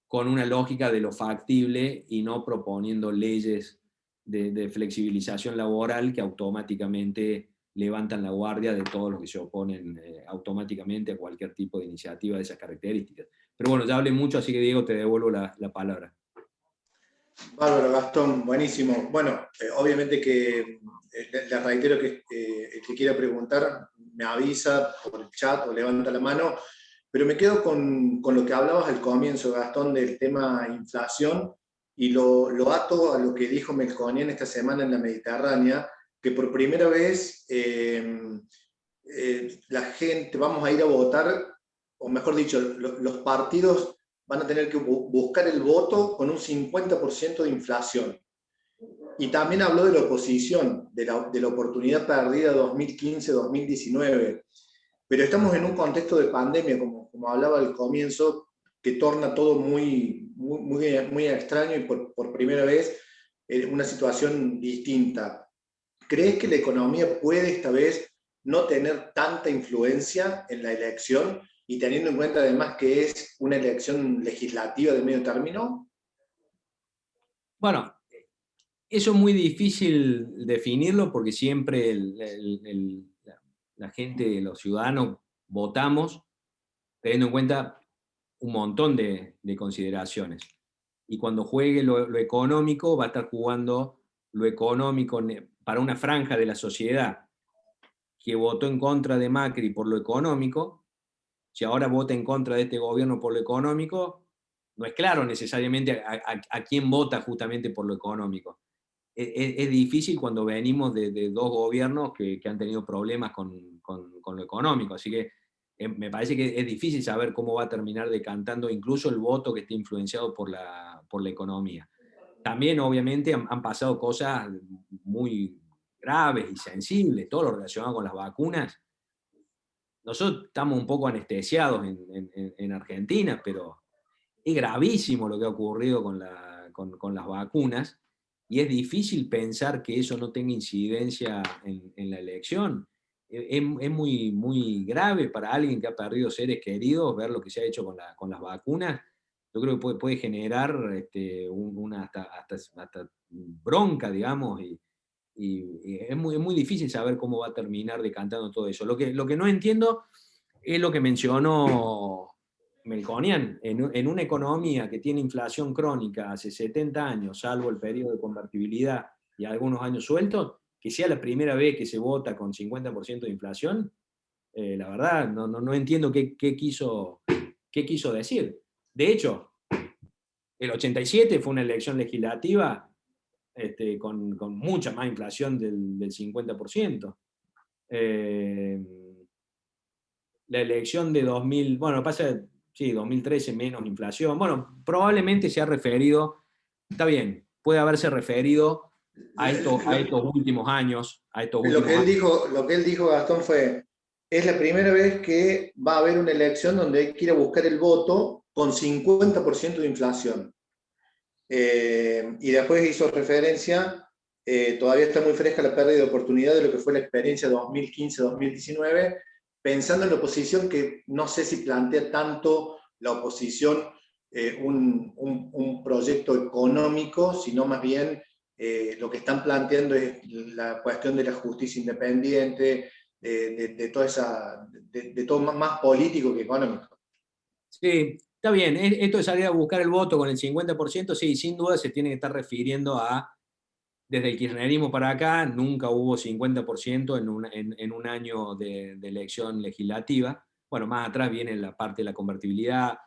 con una lógica de lo factible y no proponiendo leyes de flexibilización laboral que automáticamente levantan la guardia de todos los que se oponen automáticamente a cualquier tipo de iniciativa de esas características. Pero bueno, ya hablé mucho, así que Diego, te devuelvo la palabra. Bárbaro, Gastón, buenísimo. Bueno, obviamente que les reitero que el que quiera preguntar me avisa por el chat o levanta la mano, pero me quedo con lo que hablabas al comienzo, Gastón, del tema inflación, y lo ato a lo que dijo Melconian esta semana en la Mediterránea, que por primera vez la gente, vamos a ir a votar, o mejor dicho, los partidos van a tener que buscar el voto con un 50% de inflación. Y también habló de la oposición, de la oportunidad perdida 2015-2019. Pero estamos en un contexto de pandemia, como hablaba al comienzo, que torna todo muy extraño y por primera vez una situación distinta. ¿Crees que la economía puede esta vez no tener tanta influencia en la elección, y teniendo en cuenta además que es una elección legislativa de medio término? Bueno, eso es muy difícil definirlo porque siempre la gente, los ciudadanos, votamos teniendo en cuenta un montón de consideraciones. Y cuando juegue lo económico, va a estar jugando lo económico para una franja de la sociedad que votó en contra de Macri por lo económico. Si ahora vota en contra de este gobierno por lo económico, no es claro necesariamente a quién vota justamente por lo económico. Es difícil cuando venimos de dos gobiernos que han tenido problemas con lo económico, así que me parece que es difícil saber cómo va a terminar decantando incluso el voto que esté influenciado por la economía. También obviamente han pasado cosas muy graves y sensibles, todo lo relacionado con las vacunas. Nosotros estamos un poco anestesiados en Argentina, pero es gravísimo lo que ha ocurrido con las vacunas, y es difícil pensar que eso no tenga incidencia en la elección. Es muy grave para alguien que ha perdido seres queridos ver lo que se ha hecho con las vacunas. Yo creo que puede generar una hasta bronca, digamos, y es muy difícil saber cómo va a terminar decantando todo eso. Lo que no entiendo es lo que mencionó Melconian. En una economía que tiene inflación crónica hace 70 años, salvo el periodo de convertibilidad y algunos años sueltos, que sea la primera vez que se vota con 50% de inflación, la verdad no entiendo qué quiso decir. De hecho, el 87 fue una elección legislativa con mucha más inflación del 50%. La elección de 2000, bueno, pasa, sí, 2013 menos inflación. Bueno, probablemente se ha referido, está bien, puede haberse referido a estos últimos años. Lo que él dijo, Gastón, fue: es la primera vez que va a haber una elección donde hay que ir a buscar el voto con 50% de inflación. Y después hizo referencia, todavía está muy fresca la pérdida de oportunidad de lo que fue la experiencia 2015-2019, pensando en la oposición, que no sé si plantea tanto la oposición un proyecto económico, sino más bien lo que están planteando es la cuestión de la justicia independiente, de todo más político que económico. Sí, está bien, esto de salir a buscar el voto con el 50%, sí, sin duda se tiene que estar refiriendo a, desde el kirchnerismo para acá, nunca hubo 50% en un año de elección legislativa. Bueno, más atrás viene la parte de la convertibilidad,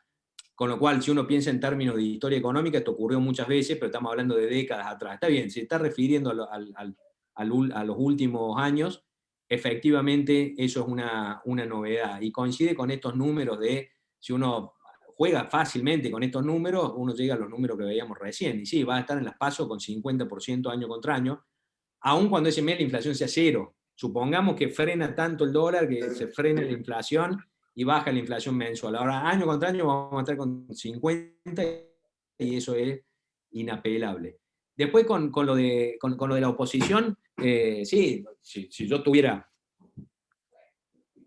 con lo cual, si uno piensa en términos de historia económica, esto ocurrió muchas veces, pero estamos hablando de décadas atrás. Está bien, se está refiriendo a los últimos años, efectivamente eso es una novedad, y coincide con estos números de, si uno juega fácilmente con estos números, uno llega a los números que veíamos recién, y sí, va a estar en las PASO con 50% año contra año, aun cuando ese mes la inflación sea cero. Supongamos que frena tanto el dólar, que se frena la inflación y baja la inflación mensual. Ahora, año contra año vamos a estar con 50 y eso es inapelable. Después, con lo de la oposición, sí, si yo tuviera,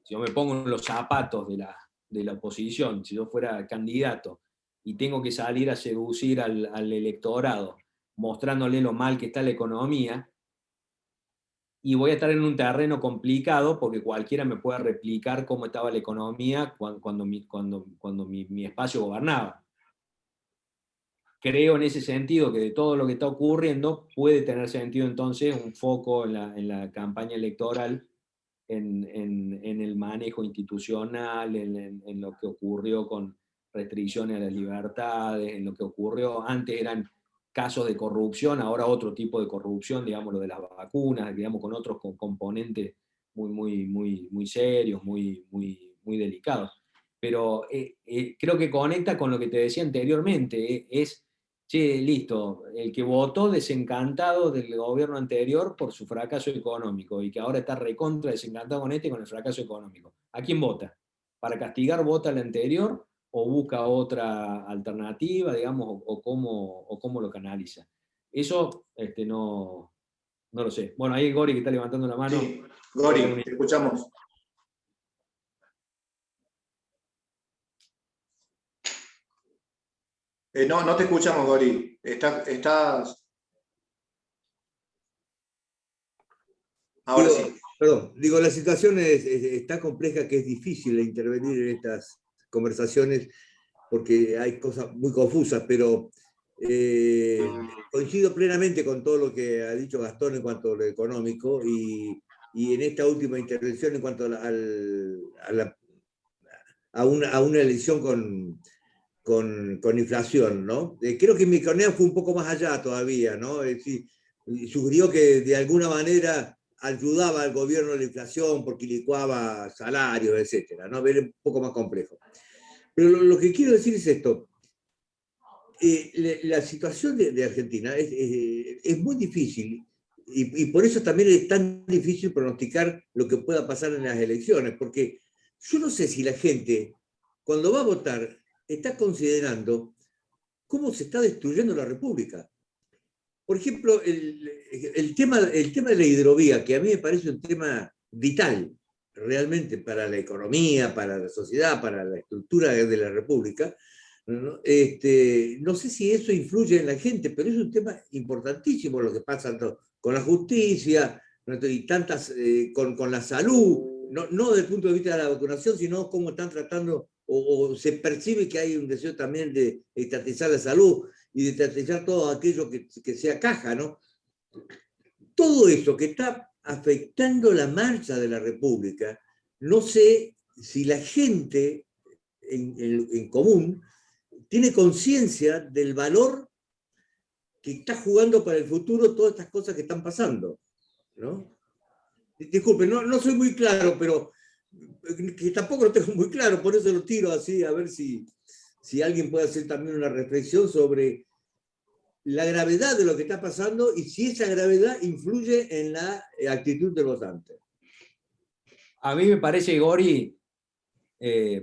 si yo me pongo en los zapatos de la oposición, si yo fuera candidato y tengo que salir a seducir al electorado mostrándole lo mal que está la economía, y voy a estar en un terreno complicado porque cualquiera me puede replicar cómo estaba la economía cuando mi espacio gobernaba. Creo en ese sentido que de todo lo que está ocurriendo puede tener sentido entonces un foco en la campaña electoral, en el manejo institucional, en lo que ocurrió con restricciones a las libertades, en lo que ocurrió, antes eran casos de corrupción, ahora otro tipo de corrupción, digamos, lo de las vacunas, digamos, con otros componentes muy serios, muy delicados. Pero creo que conecta con lo que te decía anteriormente, che, listo, el que votó desencantado del gobierno anterior por su fracaso económico y que ahora está recontra desencantado con el fracaso económico. ¿A quién vota? ¿Para castigar vota al anterior o busca otra alternativa, digamos, o cómo lo canaliza? Eso no lo sé. Bueno, ahí Gori que está levantando la mano. Sí, Gori, te escuchamos. No te escuchamos, Gori. Estás... Ahora sí. Perdón, digo, la situación es tan compleja que es difícil intervenir en estas conversaciones porque hay cosas muy confusas, pero coincido plenamente con todo lo que ha dicho Gastón en cuanto a lo económico y en esta última intervención en cuanto a una elección con inflación, ¿no? Creo que mi coneo fue un poco más allá todavía, ¿no? Es decir, sugirió que de alguna manera ayudaba al gobierno la inflación porque licuaba salarios, etcétera, ¿no? Ver un poco más complejo. Pero lo que quiero decir es esto. La situación de Argentina es muy difícil y por eso también es tan difícil pronosticar lo que pueda pasar en las elecciones, porque yo no sé si la gente, cuando va a votar, está considerando cómo se está destruyendo la República. Por ejemplo, el tema de la hidrovía, que a mí me parece un tema vital realmente para la economía, para la sociedad, para la estructura de la República, ¿no? No sé si eso influye en la gente, pero es un tema importantísimo lo que pasa con la justicia, ¿no? Y tantas, con la salud, no desde el punto de vista de la vacunación, sino cómo están tratando, o se percibe que hay un deseo también de estatizar la salud y de estatizar todo aquello que sea caja, ¿no? todo eso que está afectando la marcha de la República, no sé si la gente en común tiene conciencia del valor que está jugando para el futuro todas estas cosas que están pasando, ¿no? Disculpe, no soy muy claro, pero que tampoco lo tengo muy claro, por eso lo tiro así, a ver si alguien puede hacer también una reflexión sobre la gravedad de lo que está pasando y si esa gravedad influye en la actitud de los votantes. A mí me parece, Gori,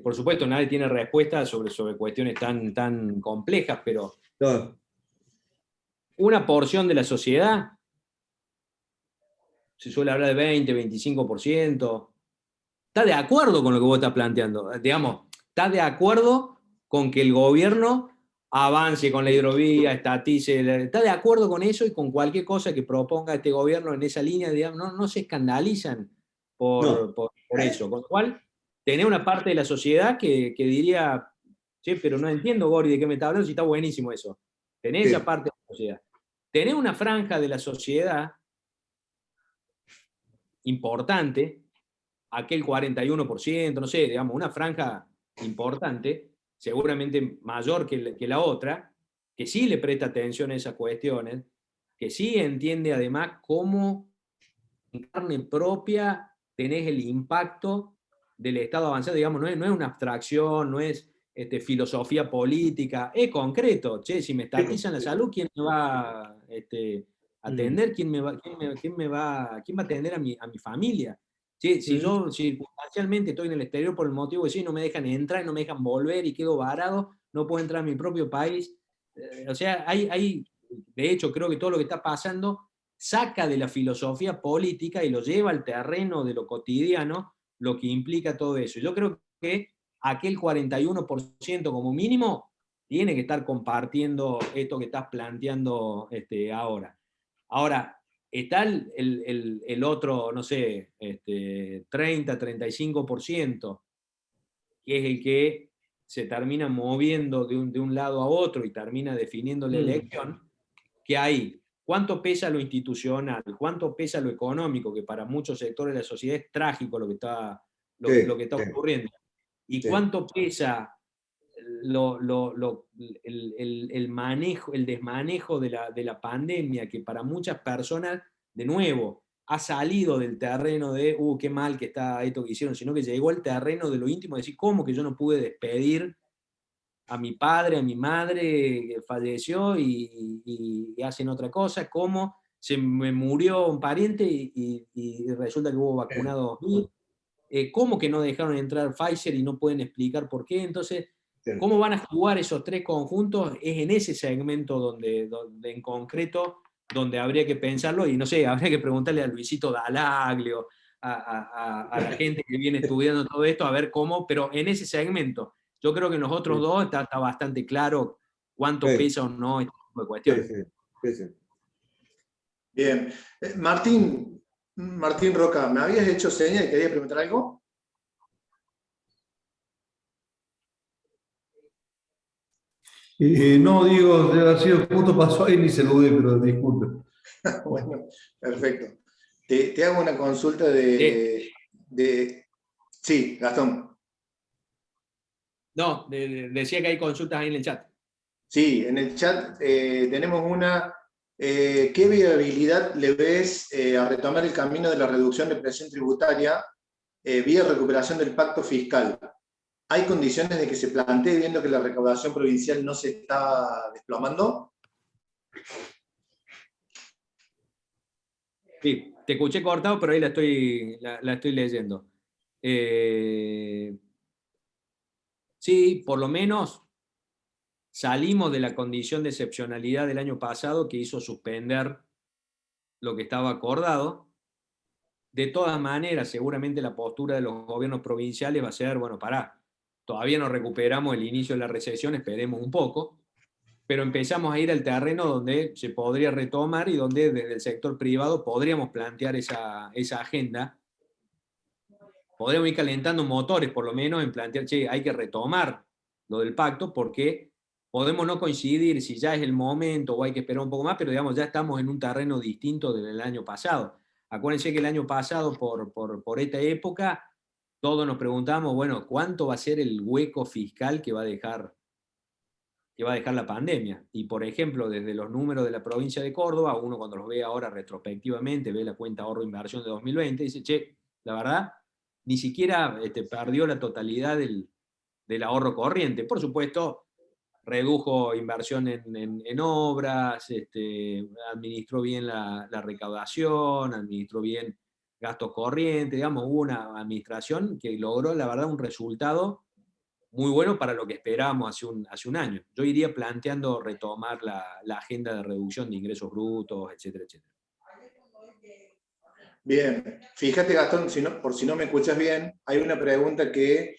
por supuesto nadie tiene respuesta sobre cuestiones tan complejas, pero No. una porción de la sociedad, se suele hablar de 20, 25%, está de acuerdo con lo que vos estás planteando. Digamos, está de acuerdo con que el gobierno avance con la hidrovía, estatice, está de acuerdo con eso y con cualquier cosa que proponga este gobierno en esa línea, digamos, no se escandalizan por eso. Con lo cual, tenés una parte de la sociedad que diría, che, pero no entiendo, Gori, de qué me está hablando, si está buenísimo eso. Tenés esa parte de la sociedad. Tenés una franja de la sociedad importante, aquel 41%, no sé, digamos, una franja importante, seguramente mayor que la otra, que sí le presta atención a esas cuestiones, que sí entiende además cómo en carne propia tenés el impacto del Estado avanzado, digamos, no es una abstracción, no es filosofía política, es concreto. Che, si me estatizan la salud, ¿quién me va a atender? ¿Quién va a atender a mi familia? Sí, si yo circunstancialmente estoy en el exterior por el motivo de sí, no me dejan entrar, no me dejan volver y quedo varado, no puedo entrar a mi propio país. O sea, de hecho, creo que todo lo que está pasando saca de la filosofía política y lo lleva al terreno de lo cotidiano, lo que implica todo eso. Yo creo que aquel 41% como mínimo tiene que estar compartiendo esto que estás planteando ahora. Ahora, está el otro, no sé, 30, 35%, que es el que se termina moviendo de un lado a otro y termina definiendo la elección, que ahí, ¿cuánto pesa lo institucional? ¿Cuánto pesa lo económico? Que para muchos sectores de la sociedad es trágico lo que está ocurriendo. ¿Y cuánto pesa el manejo, el desmanejo de la pandemia, que para muchas personas, de nuevo, ha salido del terreno de, qué mal que está esto que hicieron, sino que llegó al terreno de lo íntimo, de decir, ¿cómo que yo no pude despedir a mi padre, a mi madre, que falleció y hacen otra cosa? ¿Cómo se me murió un pariente y resulta que hubo vacunados 2.000? ¿Cómo que no dejaron entrar Pfizer y no pueden explicar por qué? Entonces, ¿cómo van a jugar esos tres conjuntos? Es en ese segmento donde en concreto, donde habría que pensarlo, y no sé, habría que preguntarle a Luisito Dalaglio, a la gente que viene estudiando todo esto, a ver cómo, pero en ese segmento. Yo creo que en los otros dos está bastante claro cuánto pesa o no este tipo de cuestiones. Bien. Martín Roca, ¿me habías hecho señas y querías preguntar algo? No, digo, debe haber sido justo pasó ahí, ni saludé, pero disculpe. Bueno, perfecto. Te hago una consulta de... Sí, Gastón. No, decía que hay consultas ahí en el chat. Sí, en el chat tenemos una. ¿Qué viabilidad le ves a retomar el camino de la reducción de presión tributaria vía recuperación del pacto fiscal? ¿Hay condiciones de que se plantee viendo que la recaudación provincial no se está desplomando? Sí, te escuché cortado, pero ahí la estoy leyendo. Sí, por lo menos salimos de la condición de excepcionalidad del año pasado que hizo suspender lo que estaba acordado. De todas maneras, seguramente la postura de los gobiernos provinciales va a ser, bueno, todavía no recuperamos el inicio de la recesión, esperemos un poco, pero empezamos a ir al terreno donde se podría retomar y donde desde el sector privado podríamos plantear esa agenda. Podríamos ir calentando motores, por lo menos, en plantear, che, hay que retomar lo del pacto, porque podemos no coincidir si ya es el momento o hay que esperar un poco más, pero digamos, ya estamos en un terreno distinto del año pasado. Acuérdense que el año pasado, por esta época, todos nos preguntamos, bueno, ¿cuánto va a ser el hueco fiscal que va a dejar la pandemia? Y por ejemplo, desde los números de la provincia de Córdoba, uno cuando los ve ahora retrospectivamente, ve la cuenta ahorro-inversión de 2020, dice, che, la verdad, ni siquiera perdió la totalidad del ahorro corriente. Por supuesto, redujo inversión en obras, administró bien la recaudación, administró bien gastos corrientes, digamos, hubo una administración que logró, la verdad, un resultado muy bueno para lo que esperábamos hace un año. Yo iría planteando retomar la agenda de reducción de ingresos brutos, etcétera, etcétera. Bien, fíjate Gastón, por si no me escuchas bien, hay una pregunta que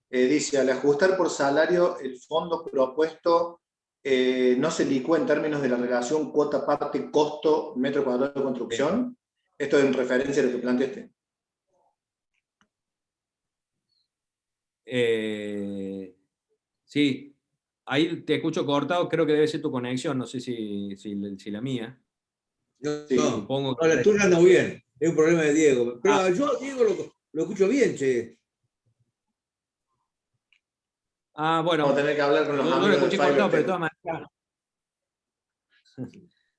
dice, al ajustar por salario, el fondo propuesto no se licúa en términos de la relación cuota parte costo metro cuadrado de construcción. Esto es en referencia a lo que planteaste. Sí, ahí te escucho cortado, creo que debe ser tu conexión, no sé si la mía. No, Sí. Supongo que... la tuya anda bien, es un problema de Diego. Pero Ah. yo, Diego, lo escucho bien, che. Bueno, Vamos a tener que hablar con los no lo amigos escuché de Fiverr. cortado, pero de todas maneras...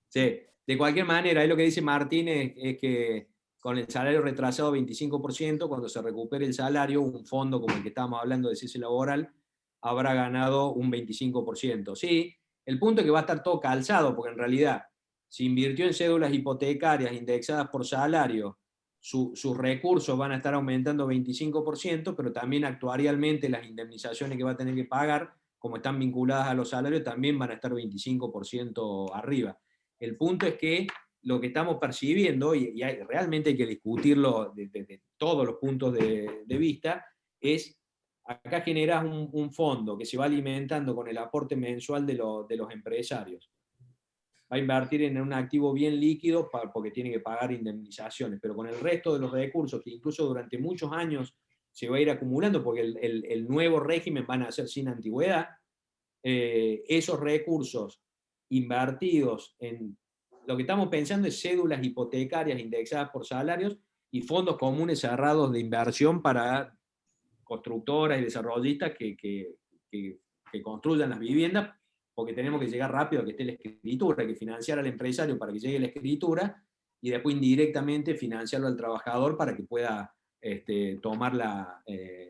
Sí, de cualquier manera, ahí lo que dice Martínez es que con el salario retrasado 25%, cuando se recupere el salario, un fondo como el que estábamos hablando de cese laboral, habrá ganado un 25%. Sí, el punto es que va a estar todo calzado, porque en realidad, si invirtió en cédulas hipotecarias indexadas por salario, sus recursos van a estar aumentando 25%, pero también actuarialmente las indemnizaciones que va a tener que pagar, como están vinculadas a los salarios, también van a estar 25% arriba. El punto es que lo que estamos percibiendo, y realmente hay que discutirlo desde todos los puntos de vista, es acá generas un fondo que se va alimentando con el aporte mensual de los empresarios. Va a invertir en un activo bien líquido porque tiene que pagar indemnizaciones, pero con el resto de los recursos, que incluso durante muchos años se va a ir acumulando, porque el nuevo régimen van a ser sin antigüedad, esos recursos invertidos en lo que estamos pensando es cédulas hipotecarias indexadas por salarios y fondos comunes cerrados de inversión para constructoras y desarrollistas que construyan las viviendas, porque tenemos que llegar rápido a que esté la escritura, hay que financiar al empresario para que llegue la escritura y después indirectamente financiarlo al trabajador para que pueda tomar la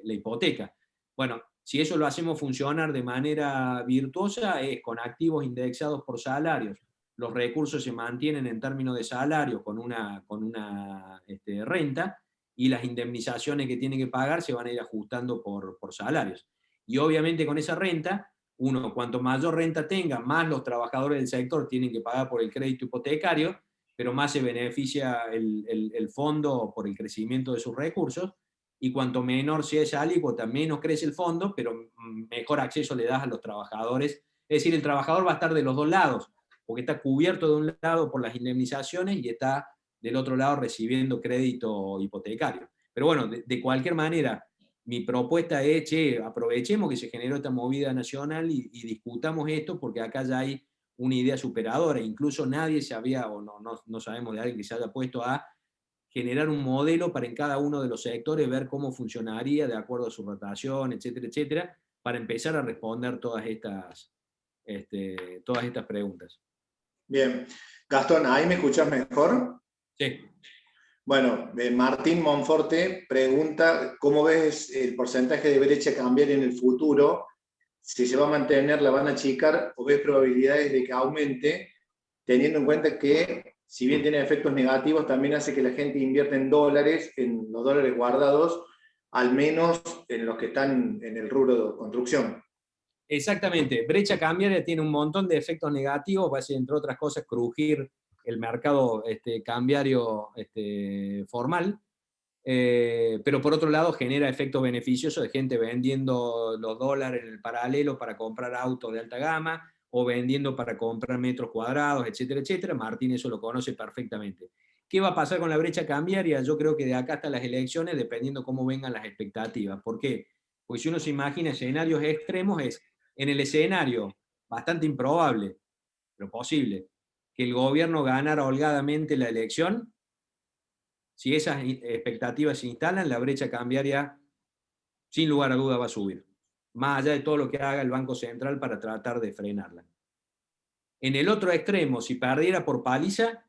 hipoteca. Bueno, si eso lo hacemos funcionar de manera virtuosa, es con activos indexados por salarios, los recursos se mantienen en términos de salario con una renta, y las indemnizaciones que tiene que pagar se van a ir ajustando por salarios. Y obviamente con esa renta, uno, cuanto mayor renta tenga, más los trabajadores del sector tienen que pagar por el crédito hipotecario, pero más se beneficia el fondo por el crecimiento de sus recursos, y cuanto menor sea esa alícuota, menos crece el fondo, pero mejor acceso le das a los trabajadores. Es decir, el trabajador va a estar de los dos lados, porque está cubierto de un lado por las indemnizaciones y está del otro lado recibiendo crédito hipotecario. Pero bueno, de cualquier manera, mi propuesta es, che, aprovechemos que se generó esta movida nacional y discutamos esto, porque acá ya hay una idea superadora. Incluso nadie se había, o no sabemos de alguien que se haya puesto a generar un modelo para en cada uno de los sectores ver cómo funcionaría de acuerdo a su rotación, etcétera, etcétera, para empezar a responder todas estas preguntas. Bien. Gastón, ¿ahí me escuchás mejor? Sí. Bueno, Martín Monforte pregunta, ¿cómo ves el porcentaje de brecha cambiar en el futuro? Si se va a mantener, ¿la van a achicar o ves probabilidades de que aumente, teniendo en cuenta que, si bien tiene efectos negativos, también hace que la gente invierta en dólares, en los dólares guardados, al menos en los que están en el rubro de construcción? Exactamente. Brecha cambiaria tiene un montón de efectos negativos, va a ser, entre otras cosas, crujir el mercado cambiario formal, pero por otro lado genera efectos beneficiosos de gente vendiendo los dólares en el paralelo para comprar autos de alta gama, o vendiendo para comprar metros cuadrados, etcétera, etcétera. Martín eso lo conoce perfectamente. ¿Qué va a pasar con la brecha cambiaria? Yo creo que de acá hasta las elecciones, dependiendo cómo vengan las expectativas. ¿Por qué? Porque si uno se imagina escenarios extremos, es en el escenario bastante improbable, pero posible, que el gobierno ganara holgadamente la elección, si esas expectativas se instalan, la brecha cambiaria, sin lugar a duda, va a subir, más allá de todo lo que haga el Banco Central para tratar de frenarla. En el otro extremo, si perdiera por paliza,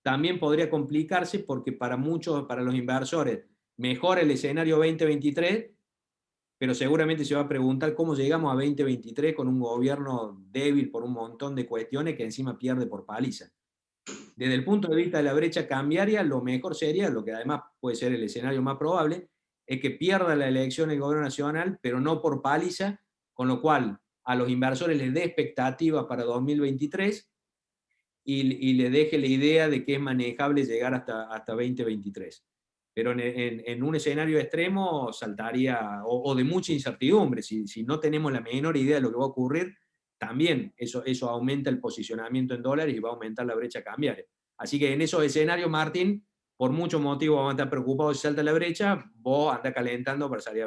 también podría complicarse porque para muchos, para los inversores, mejora el escenario 2023, pero seguramente se va a preguntar cómo llegamos a 2023 con un gobierno débil por un montón de cuestiones que encima pierde por paliza. Desde el punto de vista de la brecha cambiaria, lo mejor sería, lo que además puede ser el escenario más probable, es que pierda la elección el gobierno nacional, pero no por paliza, con lo cual a los inversores les dé expectativas para 2023 y le deje la idea de que es manejable llegar hasta 2023. Pero en un escenario extremo saltaría, o de mucha incertidumbre, si no tenemos la menor idea de lo que va a ocurrir, también eso aumenta el posicionamiento en dólares y va a aumentar la brecha cambiaria. Así que en esos escenarios, Martín, por muchos motivos vamos a estar preocupados si salta la brecha, vos andás calentando para salir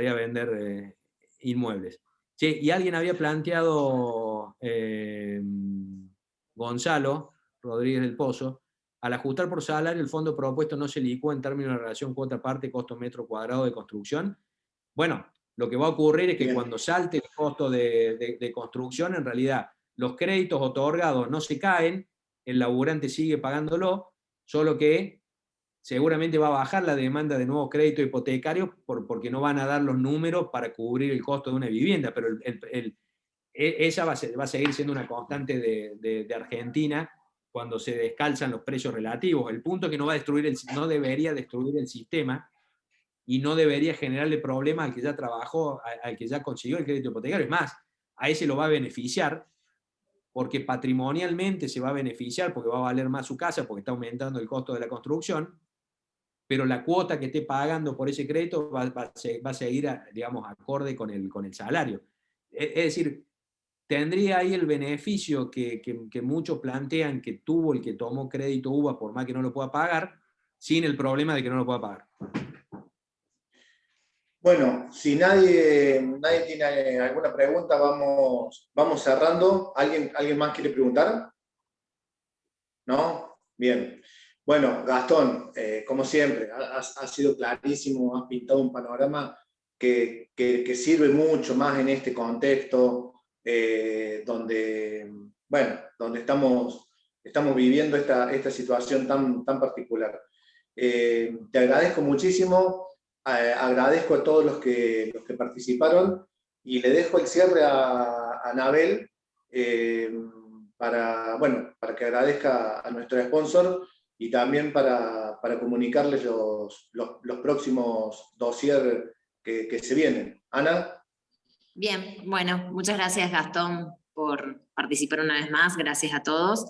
a vender inmuebles. Sí, y alguien había planteado, Gonzalo Rodríguez del Pozo, al ajustar por salario, el fondo propuesto no se licúa en términos de relación cuota-parte costo-metro cuadrado de construcción. Bueno, lo que va a ocurrir es que cuando salte el costo de construcción, en realidad los créditos otorgados no se caen, el laburante sigue pagándolo, solo que seguramente va a bajar la demanda de nuevos créditos hipotecarios porque no van a dar los números para cubrir el costo de una vivienda, pero esa va a seguir siendo una constante de Argentina cuando se descalzan los precios relativos. El punto es que no debería destruir el sistema y no debería generarle problemas al que ya trabajó, al que ya consiguió el crédito hipotecario. Es más, a ese lo va a beneficiar porque patrimonialmente se va a beneficiar porque va a valer más su casa porque está aumentando el costo de la construcción, pero la cuota que esté pagando por ese crédito va a seguir, digamos, acorde con el salario. Es decir, tendría ahí el beneficio que muchos plantean que tuvo el que tomó crédito UVA por más que no lo pueda pagar, sin el problema de que no lo pueda pagar. Bueno, si nadie tiene alguna pregunta, vamos cerrando. ¿Alguien más quiere preguntar? ¿No? Bien. Bueno, Gastón, como siempre, has sido clarísimo, has pintado un panorama que sirve mucho más en este contexto donde estamos viviendo esta situación tan particular. Te agradezco muchísimo, agradezco a todos los que participaron y le dejo el cierre a Anabel para que agradezca a nuestro sponsor y también para comunicarles los próximos dossier que se vienen. Ana. Bien, bueno, muchas gracias Gastón por participar una vez más, gracias a todos.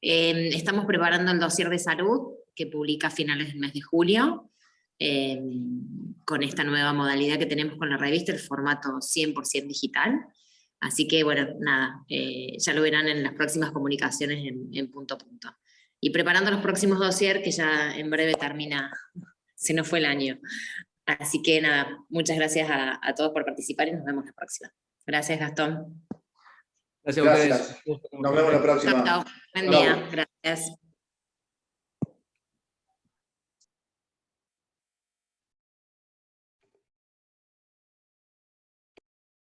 Estamos preparando el dossier de salud que publica a finales del mes de julio, con esta nueva modalidad que tenemos con la revista, el formato 100% digital. Así que bueno, nada, ya lo verán en las próximas comunicaciones en punto a punto. Y preparando los próximos dossier que ya en breve termina, se nos fue el año. Así que nada, muchas gracias a todos por participar y nos vemos la próxima. Gracias, Gastón. Gracias a ustedes. Nos vemos la próxima. Chao, chao. Buen día. Gracias.